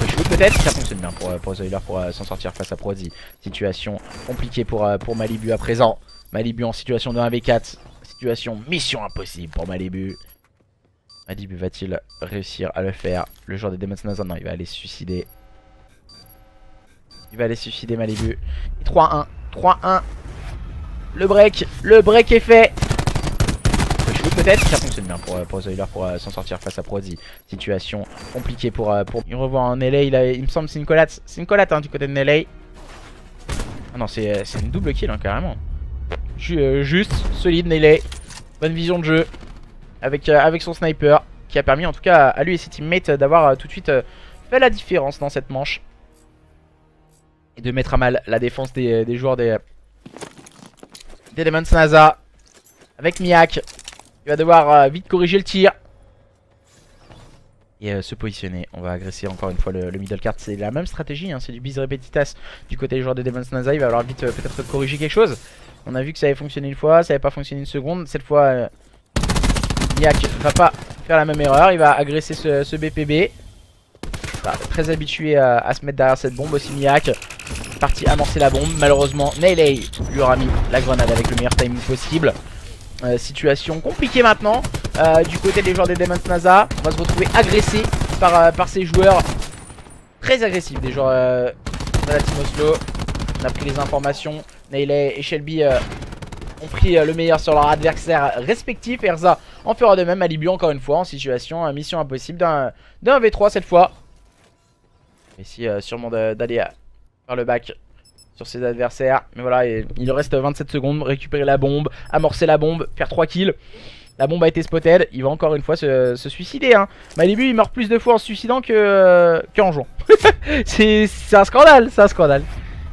Shoot peut-être. Ça fonctionne bien pour Zoiler pour s'en sortir face à Prodi. Situation compliquée pour Malibu à présent. Malibu en situation de 1v4. Situation mission impossible pour Malibu. Malibu va-t-il réussir à le faire? Le joueur des Demon's Naza, non, il va aller se suicider. Il va aller se suicider Malibu. 3-1. 3-1. Le break est fait. Peut-être ça fonctionne bien pour Zoiler pour s'en sortir face à Prodi. Situation compliquée pour il revoit en LA. Il me semble c'est une collate. C'est une collate du côté de LA. Ah non, c'est une double kill carrément. Juste solide Naylay. Bonne vision de jeu avec son sniper qui a permis en tout cas à lui et ses teammates d'avoir tout de suite fait la différence dans cette manche et de mettre à mal la défense des joueurs des Demon's Naza. Avec Miak, il va devoir vite corriger le tir et se positionner. On va agresser encore une fois le middle card. C'est la même stratégie, c'est du bis repetitas du côté des joueurs des Demon's Naza. Il va falloir vite peut-être corriger quelque chose. On a vu que ça avait fonctionné une fois, ça n'avait pas fonctionné une seconde. Cette fois Miak va pas faire la même erreur. Il va agresser ce BPB. Très habitué à se mettre derrière cette bombe aussi Miak. parti amorcer la bombe. Malheureusement, Naylay lui aura mis la grenade avec le meilleur timing possible. Situation compliquée maintenant du côté des joueurs des Demon's NASA. On va se retrouver agressé par ces joueurs très agressifs, des joueurs de la Team Oslo. On a pris les informations. Naylay et Shelby ont pris le meilleur sur leur adversaire respectif. Erza en fera de même. Malibu encore une fois en situation mission impossible d'un V3 cette fois. Ici sûrement d'aller faire le back sur ses adversaires. Mais voilà, il reste 27 secondes. Récupérer la bombe, amorcer la bombe, faire 3 kills. La bombe a été spotted. Il va encore une fois se suicider hein. Malibu il meurt plus de fois en se suicidant qu'en jouant. C'est un scandale, c'est un scandale.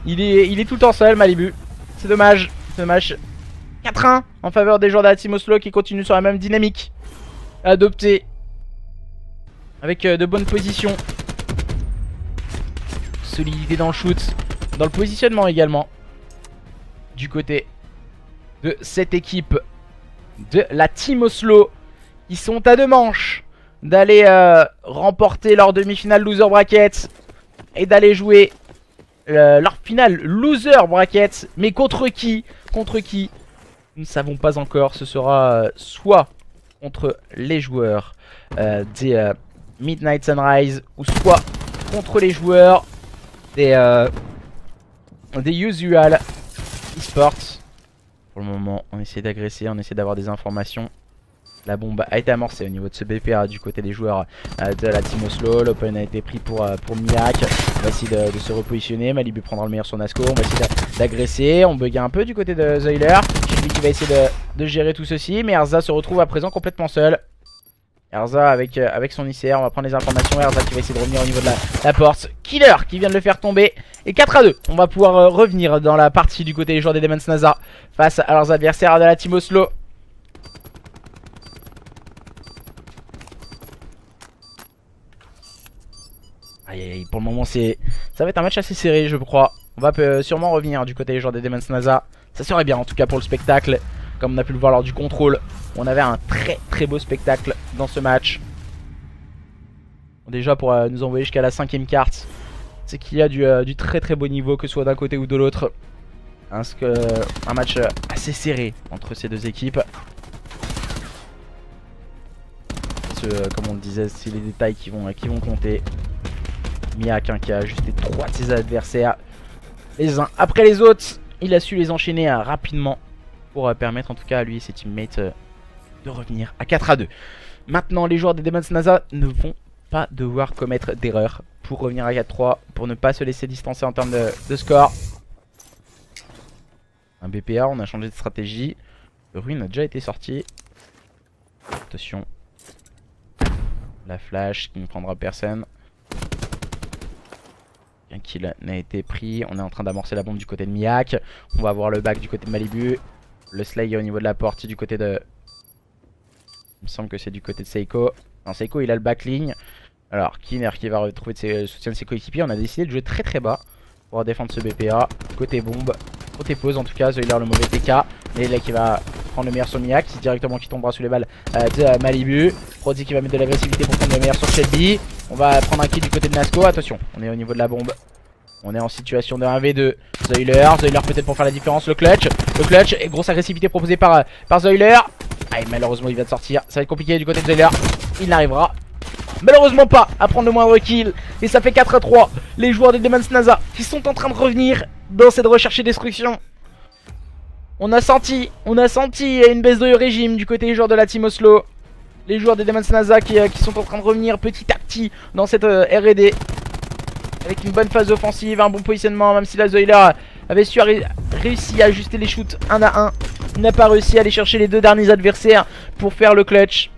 Il est tout le temps seul Malibu. C'est dommage, c'est dommage. 4-1 en faveur des joueurs de la Team Oslo qui continuent sur la même dynamique adoptée avec de bonnes positions. Solidité dans le shoot, dans le positionnement également du côté de cette équipe de la Team Oslo qui sont à 2 manches d'aller remporter leur demi-finale loser bracket et d'aller jouer leur finale loser bracket. Mais contre qui? Contre qui? Nous ne savons pas encore. Ce sera soit contre les joueurs des Midnight Sunrise ou soit contre les joueurs des Usual Esports. Pour le moment on essaie d'agresser, on essaie d'avoir des informations. La bombe a été amorcée au niveau de ce BPA du côté des joueurs de la Team Oslo. L'open a été pris pour Miak. On va essayer de se repositionner. Malibu prendra le meilleur sur Nasco. On va essayer d'agresser. On bug un peu du côté de Zoiler. Shelby qui va essayer de gérer tout ceci. Mais Erza se retrouve à présent complètement seul. Erza avec son ICR. On va prendre les informations. Erza qui va essayer de revenir au niveau de la porte. Killer qui vient de le faire tomber. Et 4-2. On va pouvoir revenir dans la partie du côté des joueurs des Demon's NASA face à leurs adversaires de la Team Oslo. Aïe, pour le moment ça va être un match assez serré je crois. On va sûrement revenir du côté des joueurs des Demon's NASA. Ça serait bien en tout cas pour le spectacle. Comme on a pu le voir lors du contrôle. On avait un très beau spectacle dans ce match. Déjà pour nous envoyer jusqu'à la 5ème carte, c'est qu'il y a du très beau niveau que ce soit d'un côté ou de l'autre. Un match assez serré entre ces deux équipes. Comme on le disait, c'est les détails qui vont compter. Miak qui a ajusté 3 de ses adversaires les uns après les autres. Il a su les enchaîner rapidement pour permettre en tout cas à lui et ses teammates de revenir à 4-2. Maintenant les joueurs des Demon's NASA ne vont pas devoir commettre d'erreur pour revenir à 4-3, pour ne pas se laisser distancer en termes de score. Un BPA, on a changé de stratégie. Le ruine a déjà été sorti. Attention. La flash qui ne prendra personne. Un kill n'a été pris. On est en train d'amorcer la bombe du côté de Miak. On va voir le back du côté de Malibu. Le Slay au niveau de la porte du côté de... Il me semble que c'est du côté de Seiko. Non, Seiko il a le backling. Alors Kiner qui va retrouver le soutien de ses coéquipiers. On a décidé de jouer très bas pour défendre ce BPA. Côté bombe, côté pause en tout cas. Zoiler le mauvais TK. Et là qui va prendre le meilleur sur Miak. Directement qui tombera sous les balles de Malibu. Prodi qui va mettre de l'agressivité pour prendre le meilleur sur Shelby. On va prendre un kill du côté de Nasco. Attention, on est au niveau de la bombe. On est en situation de 1v2. Zoiler peut-être pour faire la différence. Le clutch. Et grosse agressivité proposée par Zoiler. Aïe, malheureusement il vient de sortir. Ça va être compliqué du côté de Zoiler. Il n'arrivera malheureusement pas à prendre le moindre kill. Et ça fait 4-3. Les joueurs des Demon's NASA qui sont en train de revenir dans cette recherche et destruction. On a senti une baisse de régime du côté des joueurs de la Team Oslo. Les joueurs des Demon's NASA qui sont en train de revenir petit à petit dans cette R&D. Avec une bonne phase offensive, un bon positionnement. Même si la Zoiler avait réussi à ajuster les shoots 1 à 1. Il n'a pas réussi à aller chercher les 2 derniers adversaires pour faire le clutch.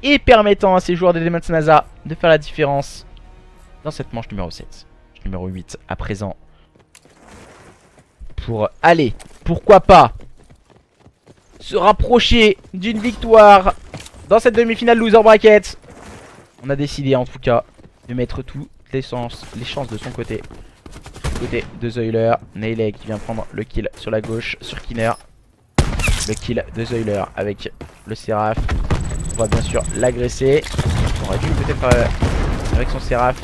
Et permettant à ces joueurs des Demon's NASA de faire la différence dans cette manche numéro 7. Numéro 8 à présent. Pour aller, pourquoi pas, se rapprocher d'une victoire dans cette demi-finale loser bracket. On a décidé en tout cas de mettre toutes les chances de son côté. Du côté de Zoiler. Naylay qui vient prendre le kill sur la gauche sur Kiner. Le kill de Zoiler avec le Seraph. On va bien sûr l'agresser. On aurait dû peut-être avec son Seraph.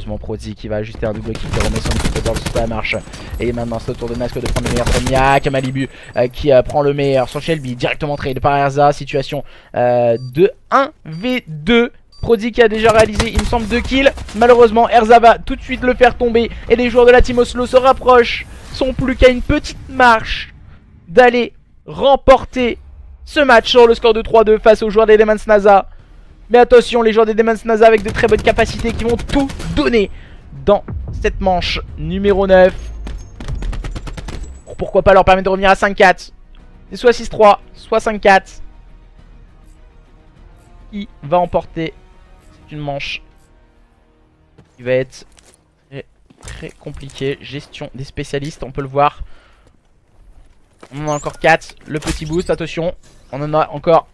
Malheureusement Prodi qui va ajuster un double kick et remet son équipe dans la marche. Et maintenant c'est au tour de Nasco de prendre le meilleur sur Miak. Malibu qui prend le meilleur sur Shelby, directement trade par Erza. Situation de 1v2. Prodi qui a déjà réalisé il me semble 2 kills. Malheureusement Erza va tout de suite le faire tomber. Et les joueurs de la team Oslo se rapprochent. Sont plus qu'à une petite marche d'aller remporter ce match sur le score de 3-2 face aux joueurs des Demons NASA. Mais attention, les joueurs des Demons NASA avec de très bonnes capacités qui vont tout donner dans cette manche numéro 9. Pourquoi pas leur permettre de revenir à 5-4. C'est soit 6-3, soit 5-4. Qui va emporter? C'est une manche qui va être très compliquée. Gestion des spécialistes, on peut le voir. On en a encore 4. Le petit boost, attention. On en a encore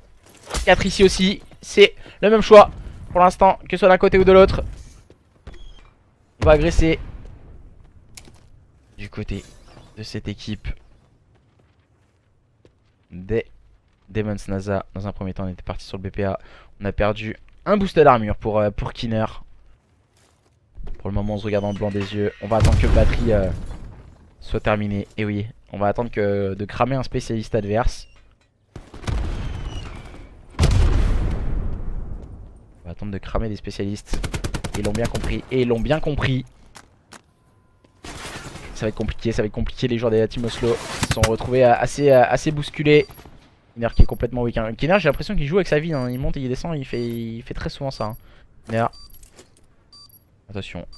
4 ici aussi. C'est le même choix pour l'instant, que ce soit d'un côté ou de l'autre. On va agresser du côté de cette équipe des Demons NASA. Dans un premier temps, on était parti sur le BPA. On a perdu un boost d'armure pour Kinner. Pour le moment, on se regarde dans le blanc des yeux. On va attendre que la batterie soit terminée. Et oui, on va attendre de cramer un spécialiste adverse. On va attendre de cramer des spécialistes. Ils l'ont bien compris. Et ils l'ont bien compris. Ça va être compliqué, les joueurs de la team Oslo se sont retrouvés assez bousculés. Kinner qui est complètement weak. Kinner, j'ai l'impression qu'il joue avec sa vie, hein. Il monte et il descend, il fait très souvent ça. Hein. Kinner.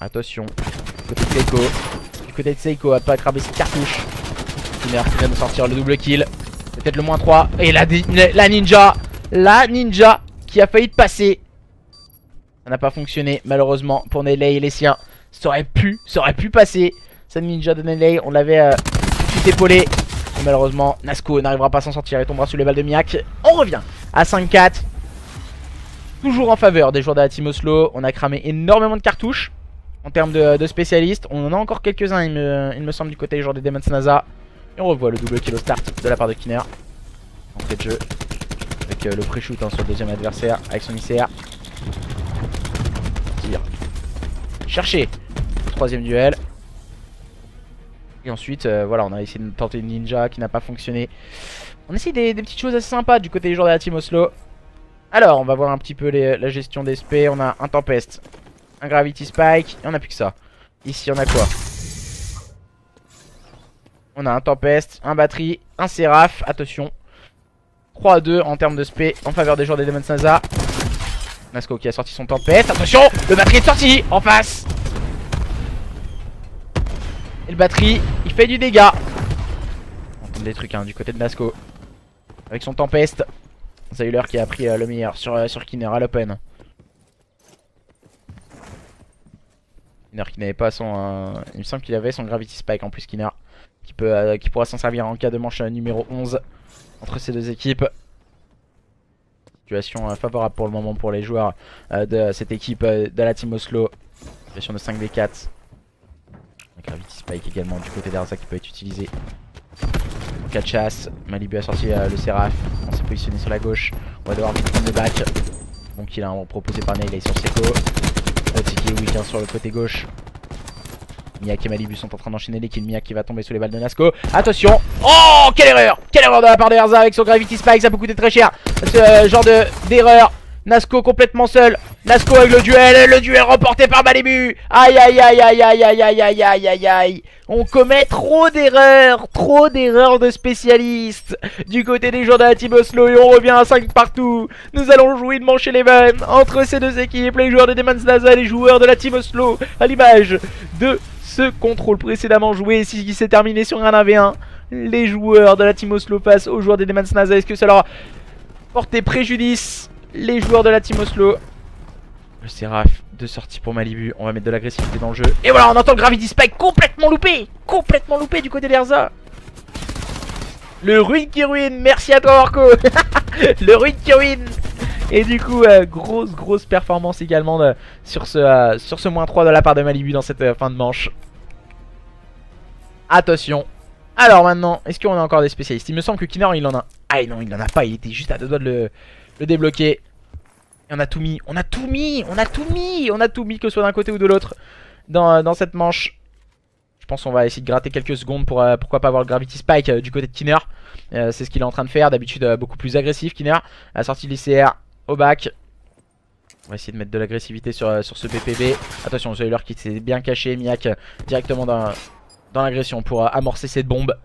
Attention. Du côté de Seiko, à pas cramer cette cartouche. Kinner qui vient de sortir le double kill. Peut-être le moins 3. Et la ninja. La ninja qui a failli passer. Ça n'a pas fonctionné malheureusement pour Nelly et les siens. Ça aurait pu passer. Cette ninja de Nelly, on l'avait tout épaulé. Et malheureusement, Nasco n'arrivera pas à s'en sortir et tombera sous les balles de Miak. On revient à 5-4. Toujours en faveur des joueurs de la team Oslo. On a cramé énormément de cartouches en termes de spécialistes. On en a encore quelques-uns, il me semble, du côté des joueurs des Demons NASA. Et on revoit le double kill au start de la part de Kinner. Entrée de jeu avec le pré-shoot sur le deuxième adversaire avec son ICR. Tire. Chercher le troisième duel. Et ensuite, voilà, on a essayé de tenter une ninja qui n'a pas fonctionné. On essaie des petites choses assez sympas du côté des joueurs de la team Oslo. Alors, on va voir un petit peu la gestion des SP. On a un Tempest, un Gravity Spike, et on a plus que ça. Ici, on a quoi? On a un Tempest, un Batterie, un Seraph. Attention. 3-2 en termes de SP en faveur des joueurs des Demons NASA. Nasco qui a sorti son Tempest. Attention, le Batterie est sorti en face. Et le Batterie, il fait du dégât. On entend des trucs du côté de Nasco. Avec son Tempest. Zayler qui a pris le meilleur sur Kinner à l'open. Kinner qui n'avait pas son... il me semble qu'il avait son Gravity Spike en plus, Kinner. Qui pourra s'en servir en cas de manche numéro 11 entre ces deux équipes. Situation favorable pour le moment pour les joueurs de cette équipe de la team Oslo. Situation de 5v4. Gravity Spike également du côté d'Arza qui peut être utilisé. En cas de chasse, Malibu a sorti le Seraph. On s'est positionné sur la gauche. On va devoir prendre le back. Bon kill proposé par Nail sur Seiko. C'est qui est weak sur le côté gauche. Miak et Malibu sont en train d'enchaîner les kills. Miak qui va tomber sous les balles de Nasco. Attention. Oh, quelle erreur! Quelle erreur de la part de Erza avec son Gravity Spike. Ça peut coûter très cher. Ce genre d'erreur. Nasco complètement seul. Nasco avec le duel remporté par Malibu. Aïe aïe aïe aïe aïe aïe aïe aïe aïe aïe aïe. On commet trop d'erreurs de spécialistes du côté des joueurs de la team Oslo et on revient à 5 partout. Nous allons jouer une manche eleven entre ces deux équipes, les joueurs de Demons NASA et les joueurs de la team Oslo, à l'image de ce contrôle précédemment joué qui s'est terminé sur un 1v1. Les joueurs de la team Oslo face aux joueurs des Demons NASA, est-ce que ça leur a porté préjudice? Les joueurs de la team Oslo. Le Seraph de sortie pour Malibu. On va mettre de l'agressivité dans le jeu. Et voilà, on entend le Gravity Spike complètement loupé du côté d'Erza. Le ruine qui ruine. Merci à toi Orco. Le ruine qui ruine. Et du coup, grosse performance également sur ce moins 3 de la part de Malibu dans cette fin de manche. Attention. Alors maintenant, est-ce qu'on a encore des spécialistes? Il me semble que Kinner il en a. Ah non, il en a pas. Il était juste à deux doigts de le débloquer. Et on a tout mis, que ce soit d'un côté ou de l'autre. dans cette manche. Je pense qu'on va essayer de gratter quelques secondes pour pourquoi pas avoir le Gravity Spike du côté de Kinner. C'est ce qu'il est en train de faire. D'habitude beaucoup plus agressif Kinner. À la sortie de l'ICR au bac. On va essayer de mettre de l'agressivité sur ce BPB. Attention, Zoiler qui s'est bien caché. Miak directement dans l'agression pour amorcer cette bombe.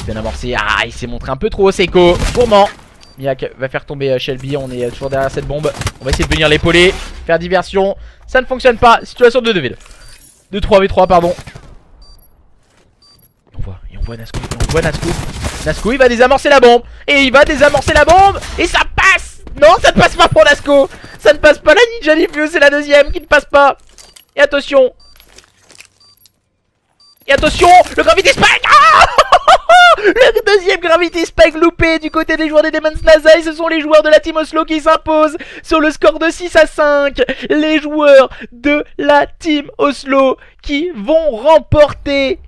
Bien amorcé. Ah, il s'est montré un peu trop Seiko. Gourmand. Miak va faire tomber Shelby. On est toujours derrière cette bombe. On va essayer de venir l'épauler. Faire diversion. Ça ne fonctionne pas. Situation de 2v2. De 3v3 pardon. On voit Nasco. Nasco il va désamorcer la bombe. Et il va désamorcer la bombe. Et ça passe. Non, ça ne passe pas pour Nasco. Ça ne passe pas. La Ninja Diffuse, c'est la deuxième qui ne passe pas. Et attention. Le Gravity Spike. Ah le deuxième Gravity Spike loupé du côté des joueurs des Demon's Nazai. Ce sont les joueurs de la Team Oslo qui s'imposent sur le score de 6-5. Les joueurs de la Team Oslo qui vont remporter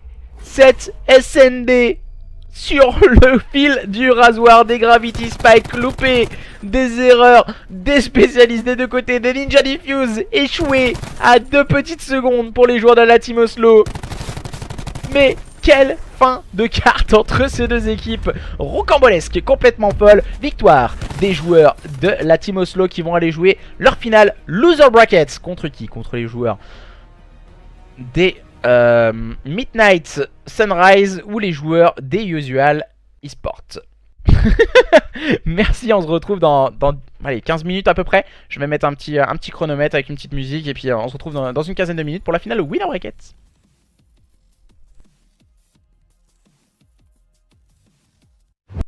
cette SND sur le fil du rasoir. Des Gravity Spike loupés, des erreurs des spécialistes des deux côtés, des Ninja Diffuse échoués à 2 petites secondes pour les joueurs de la Team Oslo. Mais quelle fin de carte entre ces deux équipes rocambolesque, complètement folle. Victoire des joueurs de la Team Oslo qui vont aller jouer leur finale Loser Brackets. Contre qui? Contre les joueurs des Midnight Sunrise ou les joueurs des Usual Esports. Merci, on se retrouve dans allez, 15 minutes à peu près. Je vais mettre un petit chronomètre avec une petite musique et puis on se retrouve dans une quinzaine de minutes pour la finale Winner Brackets.